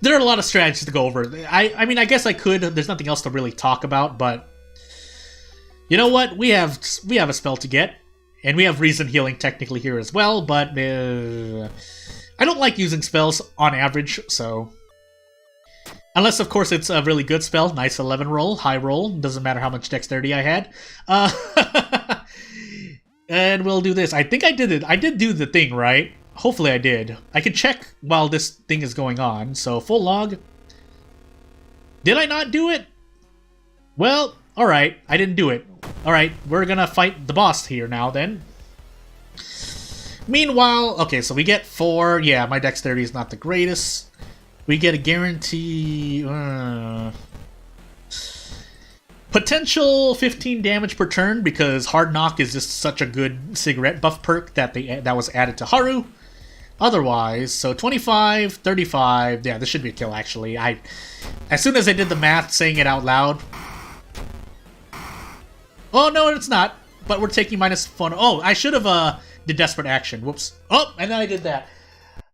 There are a lot of strategies to go over. I mean, I guess I could. There's nothing else to really talk about, but... You know what? We have a spell to get. And we have reason healing technically here as well, but... I don't like using spells on average, so... Unless, of course, it's a really good spell. Nice 11 roll, high roll. Doesn't matter how much dexterity I had. And we'll do this. I think I did it. I did do the thing, right? Hopefully I did. I can check while this thing is going on. So, full log. Did I not do it? Well, alright. I didn't do it. Alright, we're gonna fight the boss here now, then. Meanwhile, okay, so we get 4. Yeah, my dexterity is not the greatest. We get a guarantee... Potential 15 damage per turn, because Hard Knock is just such a good cigarette buff perk that that was added to Haru. Otherwise, so 25, 35, yeah, this should be a kill, actually. As soon as I did the math, saying it out loud... Oh, no, it's not. But we're taking minus 4. Oh, I should have did Desperate Action. Whoops. Oh, and then I did that.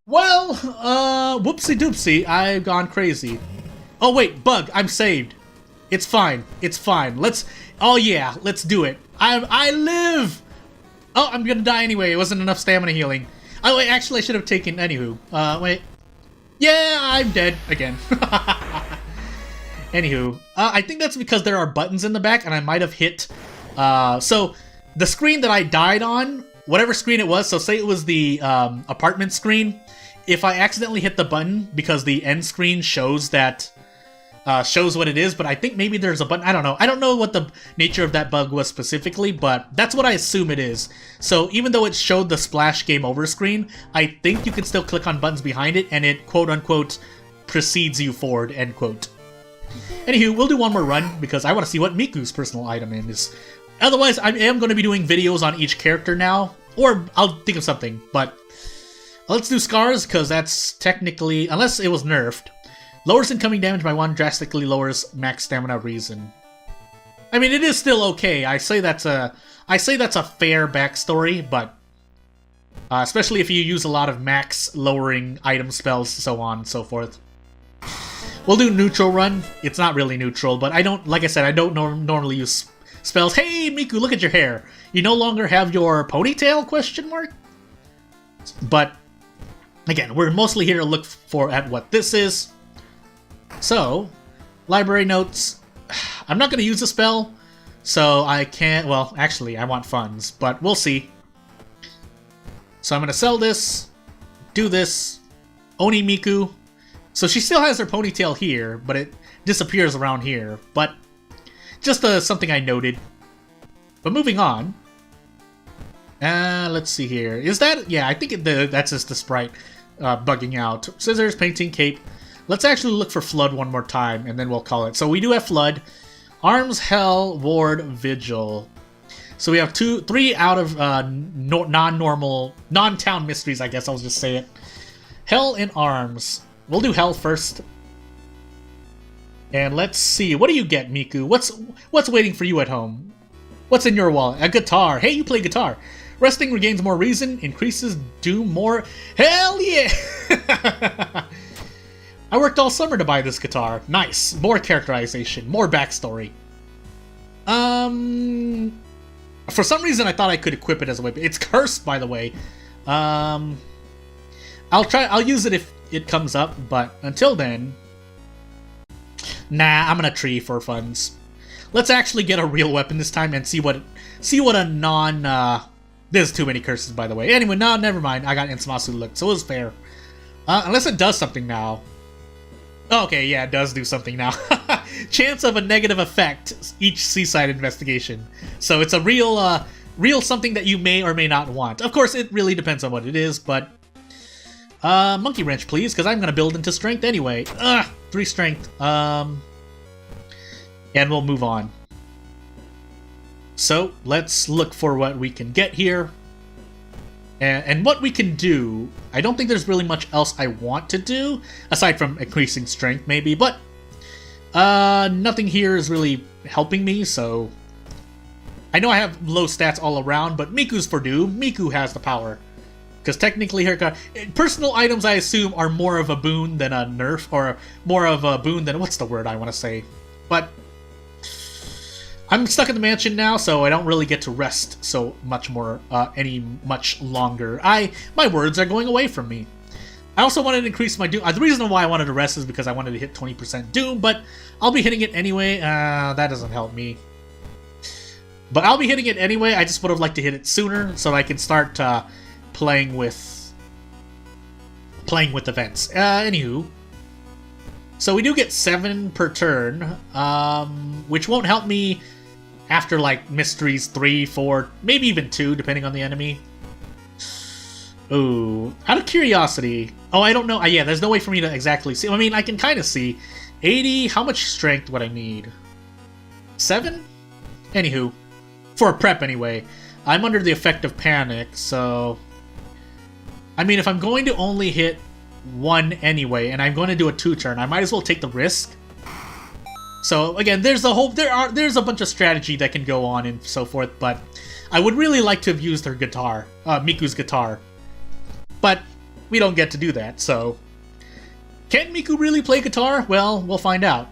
Well, whoopsie-doopsie, I've gone crazy. Oh, wait, bug, I'm saved. It's fine. It's fine. Oh, yeah, let's do it. I live! Oh, I'm gonna die anyway. It wasn't enough stamina healing. Oh, wait, actually, I should have taken... Anywho. Wait. Yeah, I'm dead again. Anywho. I think that's because there are buttons in the back, and I might have hit... So, the screen that I died on, whatever screen it was, so say it was the apartment screen, if I accidentally hit the button, because the end screen shows that... shows what it is, but I think maybe there's a button. I don't know. I don't know what the nature of that bug was specifically, but that's what I assume it is. So even though it showed the splash game over screen, I think you can still click on buttons behind it, and it quote-unquote precedes you forward, end quote. Anywho, we'll do one more run, because I want to see what Miku's personal item is. Otherwise, I am going to be doing videos on each character now, or I'll think of something, but let's do Scars, because that's technically, unless it was nerfed, lowers incoming damage by 1, drastically lowers max stamina reason. I mean, it is still okay. I say that's a fair backstory, but especially if you use a lot of max lowering item spells, so on and so forth. We'll do neutral run. It's not really neutral, but I don't, like I said, I don't normally use spells. Hey, Miku, look at your hair. You no longer have your ponytail, question mark? But, again, we're mostly here to look at what this is. So, library notes. I'm not going to use a spell, so I can't, well, actually, I want funds, but we'll see. So I'm going to sell this, do this, Oni Miku. So she still has her ponytail here, but it disappears around here. But just something I noted. But moving on. Let's see here. Is that... Yeah, I think that's just the sprite bugging out. Scissors, painting, cape. Let's actually look for Flood one more time, and then we'll call it. So we do have Flood. Arms, Hell, Ward, Vigil. So we have 3 out of non-normal, non-town mysteries, I guess I'll just say it. Hell and Arms. We'll do Hell first. And let's see. What do you get, Miku? What's waiting for you at home? What's in your wallet? A guitar. Hey, you play guitar. Resting regains more reason. Increases doom more. Hell yeah! I worked all summer to buy this guitar. Nice. More characterization. More backstory. For some reason, I thought I could equip it as a weapon. It's cursed, by the way. I'll use it if it comes up, but until then... Nah, I'm gonna tree for funds. Let's actually get a real weapon this time and see what a non... There's too many curses, by the way. Anyway, no, never mind. I got Insamasu look, so it was fair. Unless it does something now. Okay, yeah, it does do something now. Chance of a negative effect each seaside investigation. So it's a real something that you may or may not want. Of course, it really depends on what it is, but... Monkey wrench, please, because I'm going to build into strength anyway. 3 strength. And we'll move on. So, let's look for what we can get here. And what we can do, I don't think there's really much else I want to do, aside from increasing strength, maybe, but nothing here is really helping me, so... I know I have low stats all around, but Miku's for due. Miku has the power. Because technically, her personal items, I assume, are more of a boon than a nerf, or more of a boon than... What's the word I want to say? But... I'm stuck in the mansion now, so I don't really get to rest so much much longer. My words are going away from me. I also wanted to increase my doom. The reason why I wanted to rest is because I wanted to hit 20% doom, but I'll be hitting it anyway. That doesn't help me. But I'll be hitting it anyway. I just would have liked to hit it sooner so I can start playing with events. Anywho. So we do get 7 per turn, which won't help me after, like, Mysteries 3, 4, maybe even 2, depending on the enemy. Ooh, out of curiosity... Oh, I don't know. Yeah, there's no way for me to exactly see. I mean, I can kind of see. 80, how much strength would I need? 7? Anywho, for a prep anyway. I'm under the effect of panic, so... I mean, if I'm going to only hit 1 anyway, and I'm going to do a 2-turn, I might as well take the risk. So again, there's a bunch of strategy that can go on and so forth, but I would really like to have used her guitar, Miku's guitar. But we don't get to do that, so... Can Miku really play guitar? Well, we'll find out.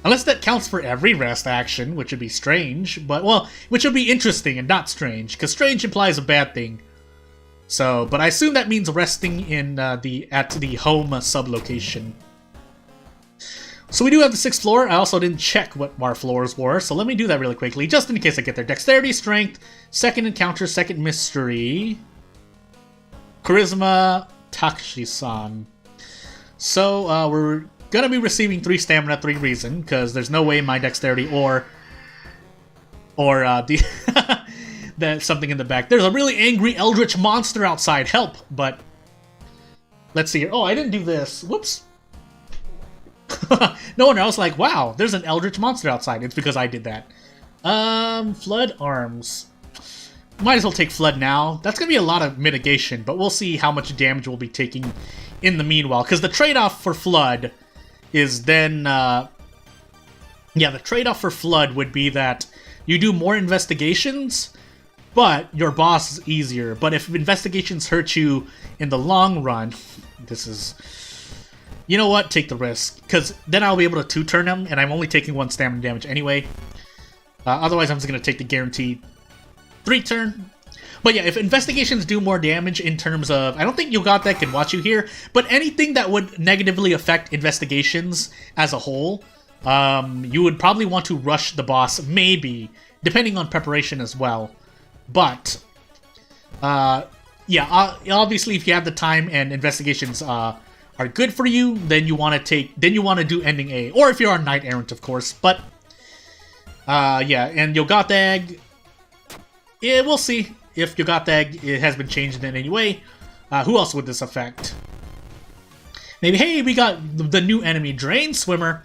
Unless that counts for every rest action, which would be strange, but, well, which would be interesting and not strange, because strange implies a bad thing. So, but I assume that means resting in at the home sublocation. So we do have the 6th floor. I also didn't check what our floors were, so let me do that really quickly, just in case I get there. Dexterity, Strength, 2nd Encounter, 2nd Mystery, Charisma, Takushi-san. So we're gonna be receiving 3 Stamina, 3 Reason, because there's no way my Dexterity or the... There's something in the back. There's a really angry eldritch monster outside. Help! But let's see here. Oh, I didn't do this. Whoops. No wonder. I was like, wow, there's an eldritch monster outside. It's because I did that. Flood Arms. Might as well take Flood now. That's going to be a lot of mitigation, but we'll see how much damage we'll be taking in the meanwhile. Because the trade-off for Flood is then... Yeah, the trade-off for Flood would be that you do more investigations, but your boss is easier. But if investigations hurt you in the long run, this is... You know what? Take the risk, because then I'll be able to 2-turn him, and I'm only taking 1 stamina damage anyway. Otherwise, I'm just going to take the guaranteed 3-turn. But yeah, if investigations do more damage in terms of... I don't think Yogata can watch you here, but anything that would negatively affect investigations as a whole, you would probably want to rush the boss, maybe, depending on preparation as well. But, yeah, obviously if you have the time and investigations are good for you, then you want to do ending A. Or if you're a Knight Errant, of course. But, yeah, and Yogata, yeah, we'll see if Yogata has been changed in any way. Who else would this affect? Maybe, hey, we got the new enemy, Drain Swimmer.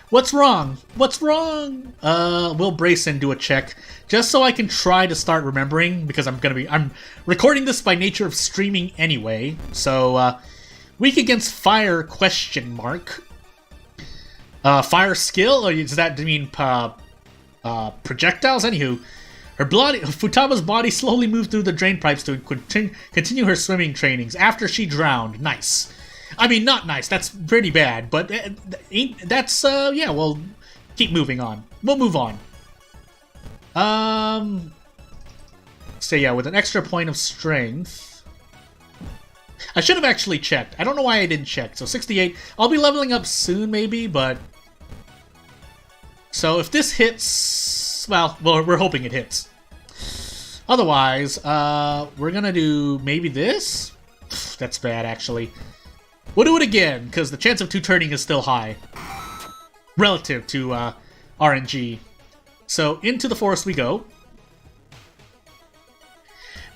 What's wrong? What's wrong? We'll brace and do a check, just so I can try to start remembering, because I'm recording this by nature of streaming anyway. So, weak against fire, question mark. Fire skill, or does that mean, projectiles? Anywho, Futaba's body slowly moved through the drain pipes to continue her swimming trainings after she drowned. Nice. I mean, not nice. That's pretty bad, but that's, yeah, we'll keep moving on. We'll move on. So yeah, with an extra point of strength. I should have actually checked. I don't know why I didn't check. So 68. I'll be leveling up soon, maybe, but... So if this hits... Well, we're hoping it hits. Otherwise, we're gonna do maybe this? That's bad, actually. We'll do it again, because the chance of 2-turning is still high. Relative to RNG. So, into the forest we go.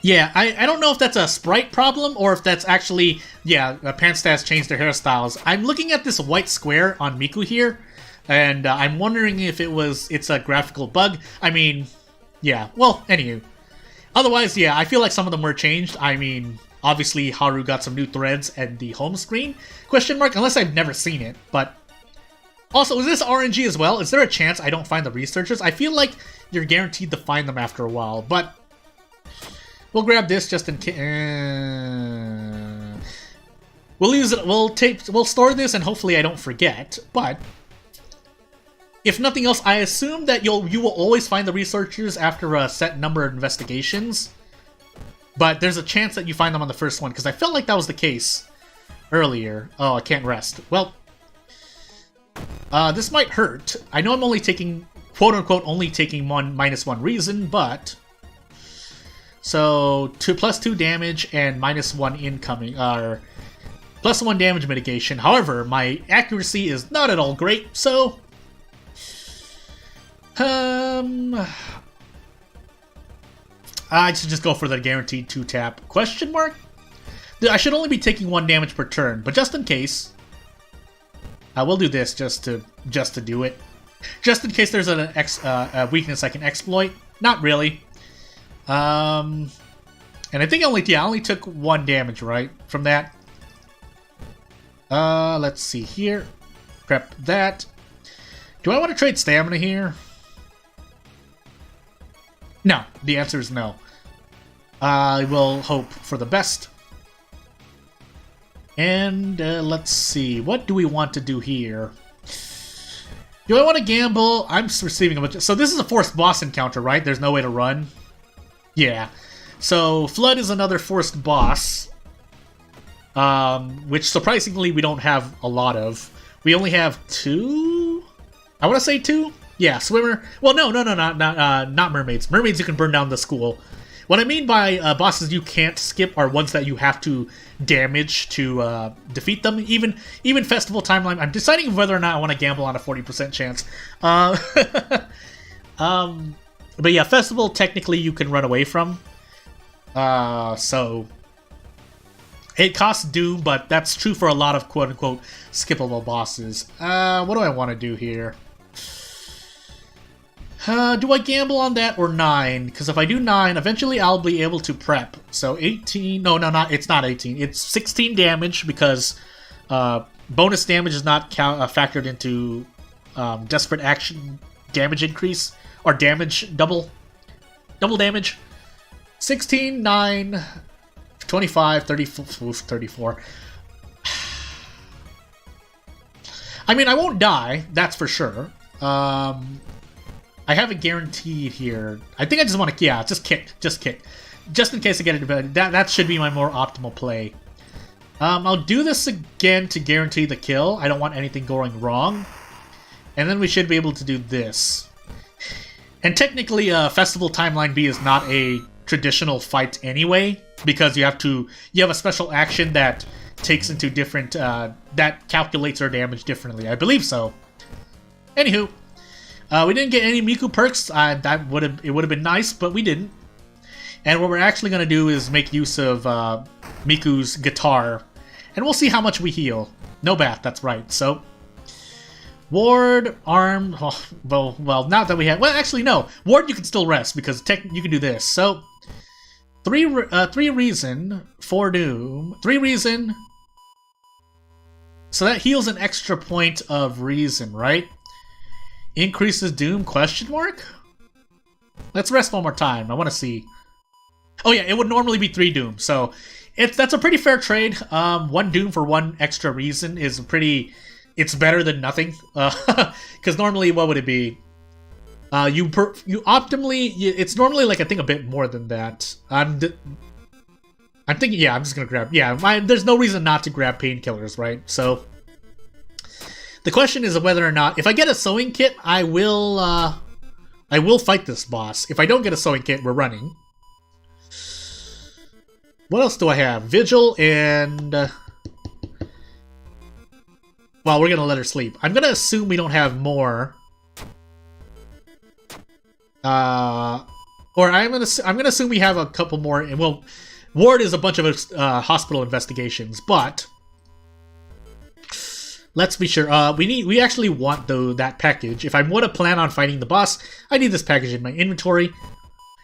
Yeah, I don't know if that's a sprite problem, or if that's actually... Yeah, panstasz changed their hairstyles. I'm looking at this white square on Miku here, and I'm wondering if it's a graphical bug. I mean, yeah, well, anywho. Otherwise, yeah, I feel like some of them were changed. I mean... Obviously, Haru got some new threads and the home screen? Question mark? Unless I've never seen it, but... Also, is this RNG as well? Is there a chance I don't find the researchers? I feel like you're guaranteed to find them after a while, but... We'll grab this just in case... We'll use it, we'll store this and hopefully I don't forget, but... If nothing else, I assume that you will always find the researchers after a set number of investigations. But there's a chance that you find them on the first one, because I felt like that was the case earlier. Oh, I can't rest. Well, this might hurt. I know I'm only taking, quote-unquote, only taking -1 reason, but... So, +2 damage and -1 incoming, or +1 damage mitigation. However, my accuracy is not at all great, so... I should just go for the guaranteed 2-tap. Question mark? I should only be taking 1 damage per turn, but just in case, I will do this just to do it. Just in case there's a weakness I can exploit. Not really. And I think I only took 1 damage, right, from that. Let's see here. Prep that. Do I want to trade stamina here? No, the answer is no. I will hope for the best. And let's see, what do we want to do here? Do I want to gamble? I'm receiving a bunch of... So this is a forced boss encounter, right? There's no way to run? Yeah. So Flood is another forced boss. Which surprisingly we don't have a lot of. We only have 2? I want to say 2? Yeah, swimmer. Well, no, not mermaids. Mermaids you can burn down the school. What I mean by bosses you can't skip are ones that you have to damage to defeat them. Even Festival Timeline. I'm deciding whether or not I want to gamble on a 40% chance. But yeah, Festival technically you can run away from. So it costs Doom, but that's true for a lot of quote-unquote skippable bosses. What do I want to do here? Do I gamble on that or 9? Because if I do 9, eventually I'll be able to prep. So 18... No, it's not 18. It's 16 damage because bonus damage is not factored into desperate action damage increase, or damage double damage. 16, 9, 25, 34. I mean, I won't die, that's for sure. I have it guaranteed here. I think I just want to, yeah, just kick. Just in case I get it. That should be my more optimal play. I'll do this again to guarantee the kill. I don't want anything going wrong. And then we should be able to do this. And technically, Festival Timeline B is not a traditional fight anyway, because you have a special action that takes into different, that calculates our damage differently. I believe so. Anywho, we didn't get any Miku perks. It would have been nice, but we didn't. And what we're actually going to do is make use of Miku's guitar, and we'll see how much we heal. No bath, that's right. So, ward, arm, well, not that we have. Well, actually, no. Ward, you can still rest because you can do this. So, 3 reason, 4 doom, 3 reason. So that heals an extra point of reason, right? Increases doom? Question mark? Let's rest one more time. I want to see. Oh yeah, it would normally be 3 doom, so that's a pretty fair trade. 1 doom for 1 extra reason is it's better than nothing. Because normally, what would it be? You optimally, it's normally like, I think, a bit more than that. I'm thinking, yeah, I'm just gonna grab, yeah, there's no reason not to grab painkillers, right? So, the question is whether or not, if I get a sewing kit, I will fight this boss. If I don't get a sewing kit, we're running. What else do I have? Vigil and... well, we're gonna let her sleep. I'm gonna assume we don't have more. Or I'm gonna assume we have a couple more. Well, Ward is a bunch of hospital investigations, but let's be sure. We actually want that package. If I want to plan on fighting the boss, I need this package in my inventory.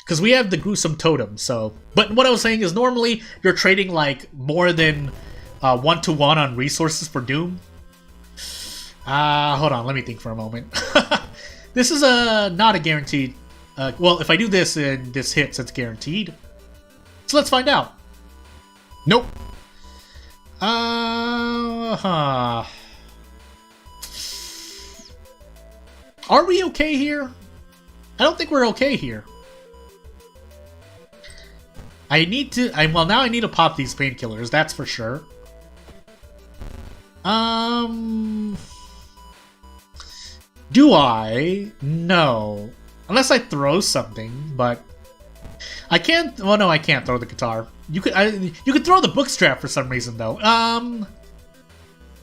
Because we have the gruesome totem, so... But what I was saying is normally you're trading like more than 1-to-1 on resources for Doom. Hold on, let me think for a moment. This is not a guaranteed... well, if I do this and this hits, it's guaranteed. So let's find out. Nope. Are we okay here? I don't think we're okay here. Well, now I need to pop these painkillers, that's for sure. Do I? No. Unless I throw something, but... I can't... well, no, I can't throw the guitar. You could throw the book strap for some reason, though.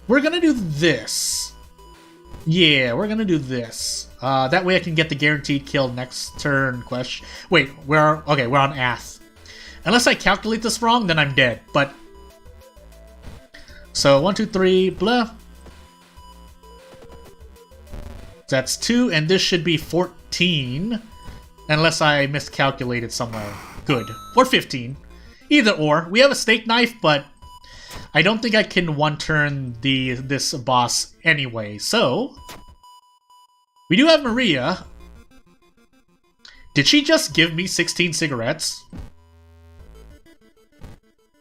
We're gonna do this. Yeah, we're gonna do this. That way I can get the guaranteed kill next turn. Wait, we're on Ath. Unless I calculate this wrong, then I'm dead, but... So, 1, 2, 3, blah. That's 2, and this should be 14. Unless I miscalculated somewhere. Good. Or 15. Either or. We have a steak knife, but... I don't think I can one-turn this boss anyway, so... We do have Maria. Did she just give me 16 cigarettes?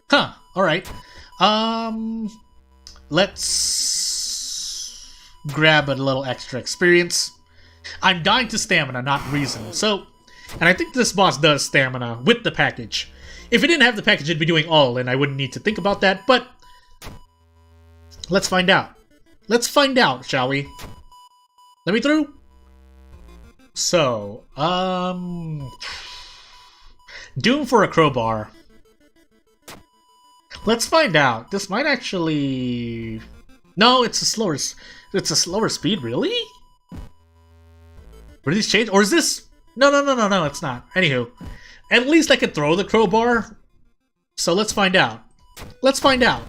Huh, alright. Let's grab a little extra experience. I'm dying to stamina, not reason. So, and I think this boss does stamina with the package. If it didn't have the package, it'd be doing all, and I wouldn't need to think about that, but... Let's find out. Let's find out, shall we? Let me through? So, Doom for a crowbar. Let's find out. This might actually... No, it's a slower speed, really? Were these changed? Or is this... No, it's not. Anywho. At least I could throw the crowbar. So let's find out. Let's find out.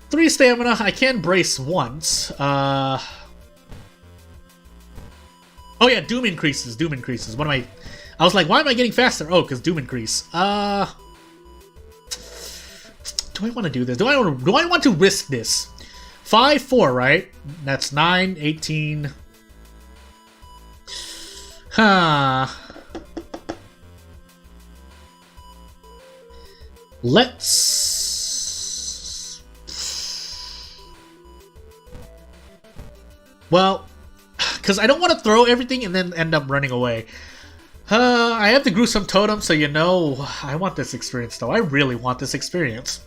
3 stamina. I can brace once. Oh yeah, Doom increases. Doom increases. What am I... I was like, why am I getting faster? Oh, because Doom increase. Do I want to do this? Do I want to risk this 5, 4, right? That's 9, 18. Huh. Let's... Well, because I don't want to throw everything and then end up running away. I have the gruesome totem, so you know, I want this experience, though. I really want this experience.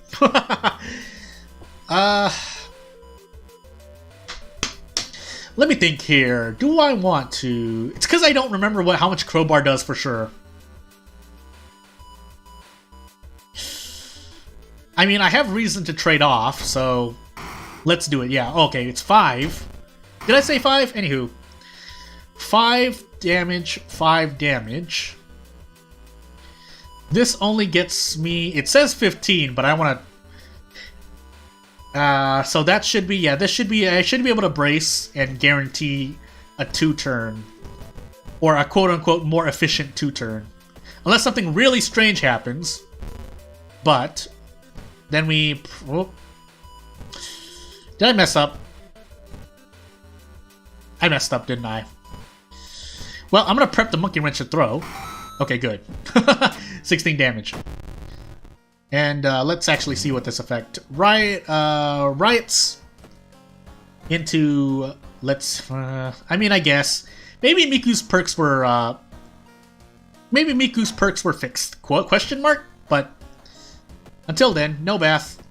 Let me think here. Do I want to... It's because I don't remember how much Crowbar does for sure. I mean, I have reason to trade off, so let's do it. Yeah, okay, it's 5. Did I say 5? Anywho. 5 damage, 5 damage. This only gets me... It says 15, but I want to... so that should be... Yeah, this should be... I should be able to brace and guarantee a 2-turn. Or a quote-unquote more efficient 2-turn. Unless something really strange happens. But... Then we... Oh. Did I mess up? I messed up, didn't I? Well, I'm going to prep the Monkey Wrench to throw. Okay, good. 16 damage. And let's actually see what this effect... Riots into... Let's... I mean, I guess. Maybe Miku's perks were... maybe Miku's perks were fixed. Question mark? But until then, no bath.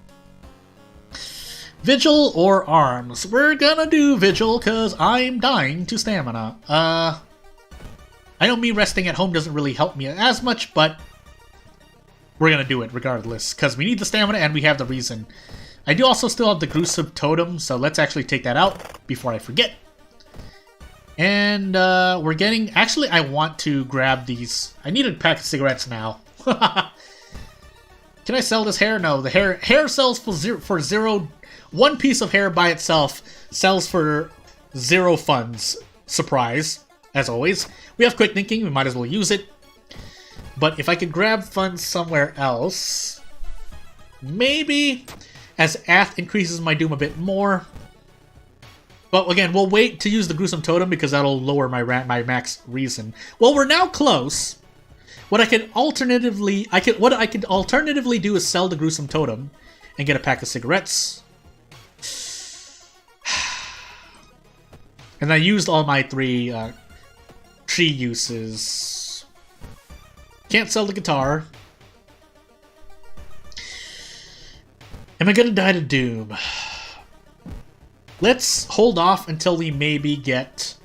Vigil or arms? We're gonna do Vigil, because I'm dying to stamina. I know me resting at home doesn't really help me as much, but we're gonna do it regardless, because we need the stamina and we have the reason. I do also still have the gruesome totem, so let's actually take that out before I forget. And we're getting... Actually, I want to grab these. I need a pack of cigarettes now. Can I sell this hair? No, the hair sells for zero. One piece of hair by itself sells for 0 funds. Surprise, as always. We have quick thinking, we might as well use it. But if I could grab funds somewhere else... Maybe, as Ath increases my doom a bit more. But again, we'll wait to use the gruesome totem because that'll lower my max reason. Well, we're now close. What I could alternatively do is sell the gruesome totem and get a pack of cigarettes. And I used all my 3 tree uses. Can't sell the guitar. Am I gonna die to doom? Let's hold off until we maybe get...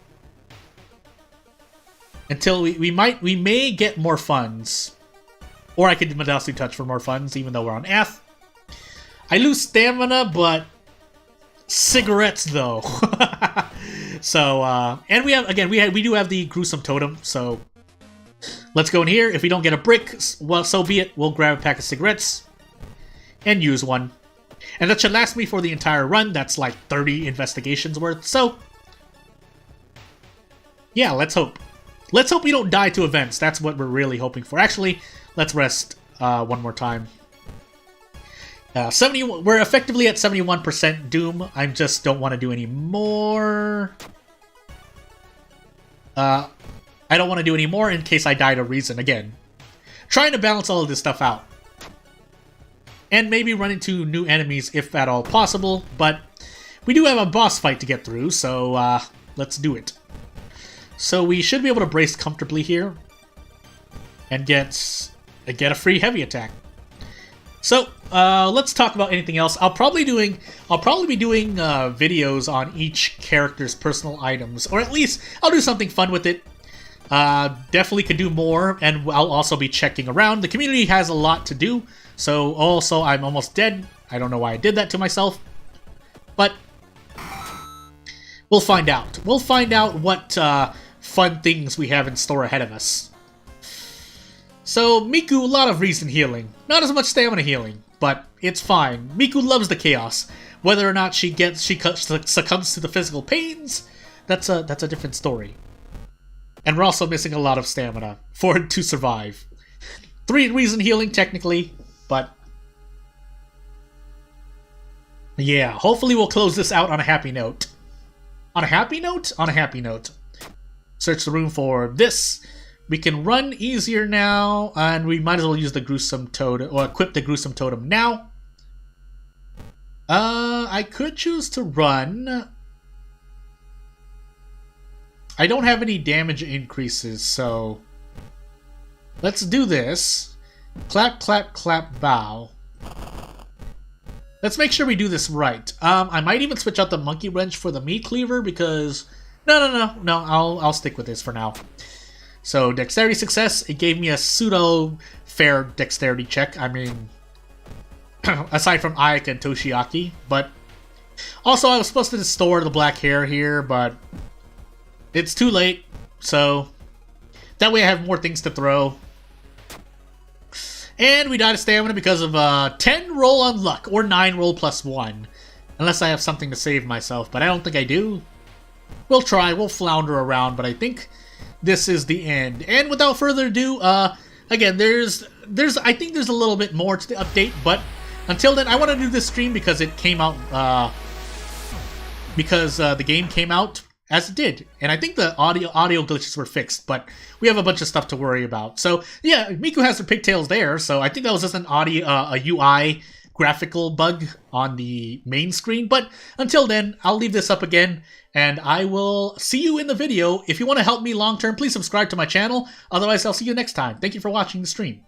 Until we may get more funds. Or I could do Medallion Touch for more funds, even though we're on F. I lose stamina, but cigarettes though. So and we have we do have the gruesome totem, so let's go in here. If we don't get a brick, well, so be it. We'll grab a pack of cigarettes and use one. And that should last me for the entire run. That's like 30 investigations worth. So yeah, let's hope. Let's hope we don't die to events. That's what we're really hoping for. Actually, let's rest one more time. 70. We're effectively at 71% doom. I just don't want to do any more. I don't want to do any more in case I die to reason again. Trying to balance all of this stuff out. And maybe run into new enemies if at all possible. But we do have a boss fight to get through, so let's do it. So we should be able to brace comfortably here. And get a free heavy attack. So, let's talk about anything else. I'll probably be doing videos on each character's personal items, or at least I'll do something fun with it. Definitely could do more, and I'll also be checking around. The community has a lot to do, so also I'm almost dead. I don't know why I did that to myself, but we'll find out. We'll find out what fun things we have in store ahead of us. So, Miku, a lot of reason healing. Not as much stamina healing, but it's fine. Miku loves the chaos. Whether or not she succumbs to the physical pains, that's a different story. And we're also missing a lot of stamina for it to survive. 3 reason healing, technically, but Yeah, hopefully we'll close this out on a happy note. On a happy note? On a happy note. Search the room for this. We can run easier now, and we might as well use the gruesome totem, or equip the gruesome totem now. I could choose to run. I don't have any damage increases, so let's do this. Clap, clap, clap, bow. Let's make sure we do this right. I might even switch out the monkey wrench for the meat cleaver because no. I'll stick with this for now. So dexterity success. It gave me a pseudo fair dexterity check. I mean, aside from Ayaka and Toshiaki, but also I was supposed to store the black hair here, but it's too late. So that way I have more things to throw. And we died of stamina because of 10 roll on luck, or 9 roll plus 1. Unless I have something to save myself, but I don't think I do. We'll try, we'll flounder around, but I think this is the end. And without further ado, again, I think there's a little bit more to the update, but until then, I want to do this stream because it came out, the game came out as it did. And I think the audio glitches were fixed, but we have a bunch of stuff to worry about. So yeah, Miku has her pigtails there, so I think that was just an a UI graphical bug on the main screen. But until then, I'll leave this up again, and I will see you in the video. If you want to help me long term, please subscribe to my channel. Otherwise, I'll see you next time. Thank you for watching the stream.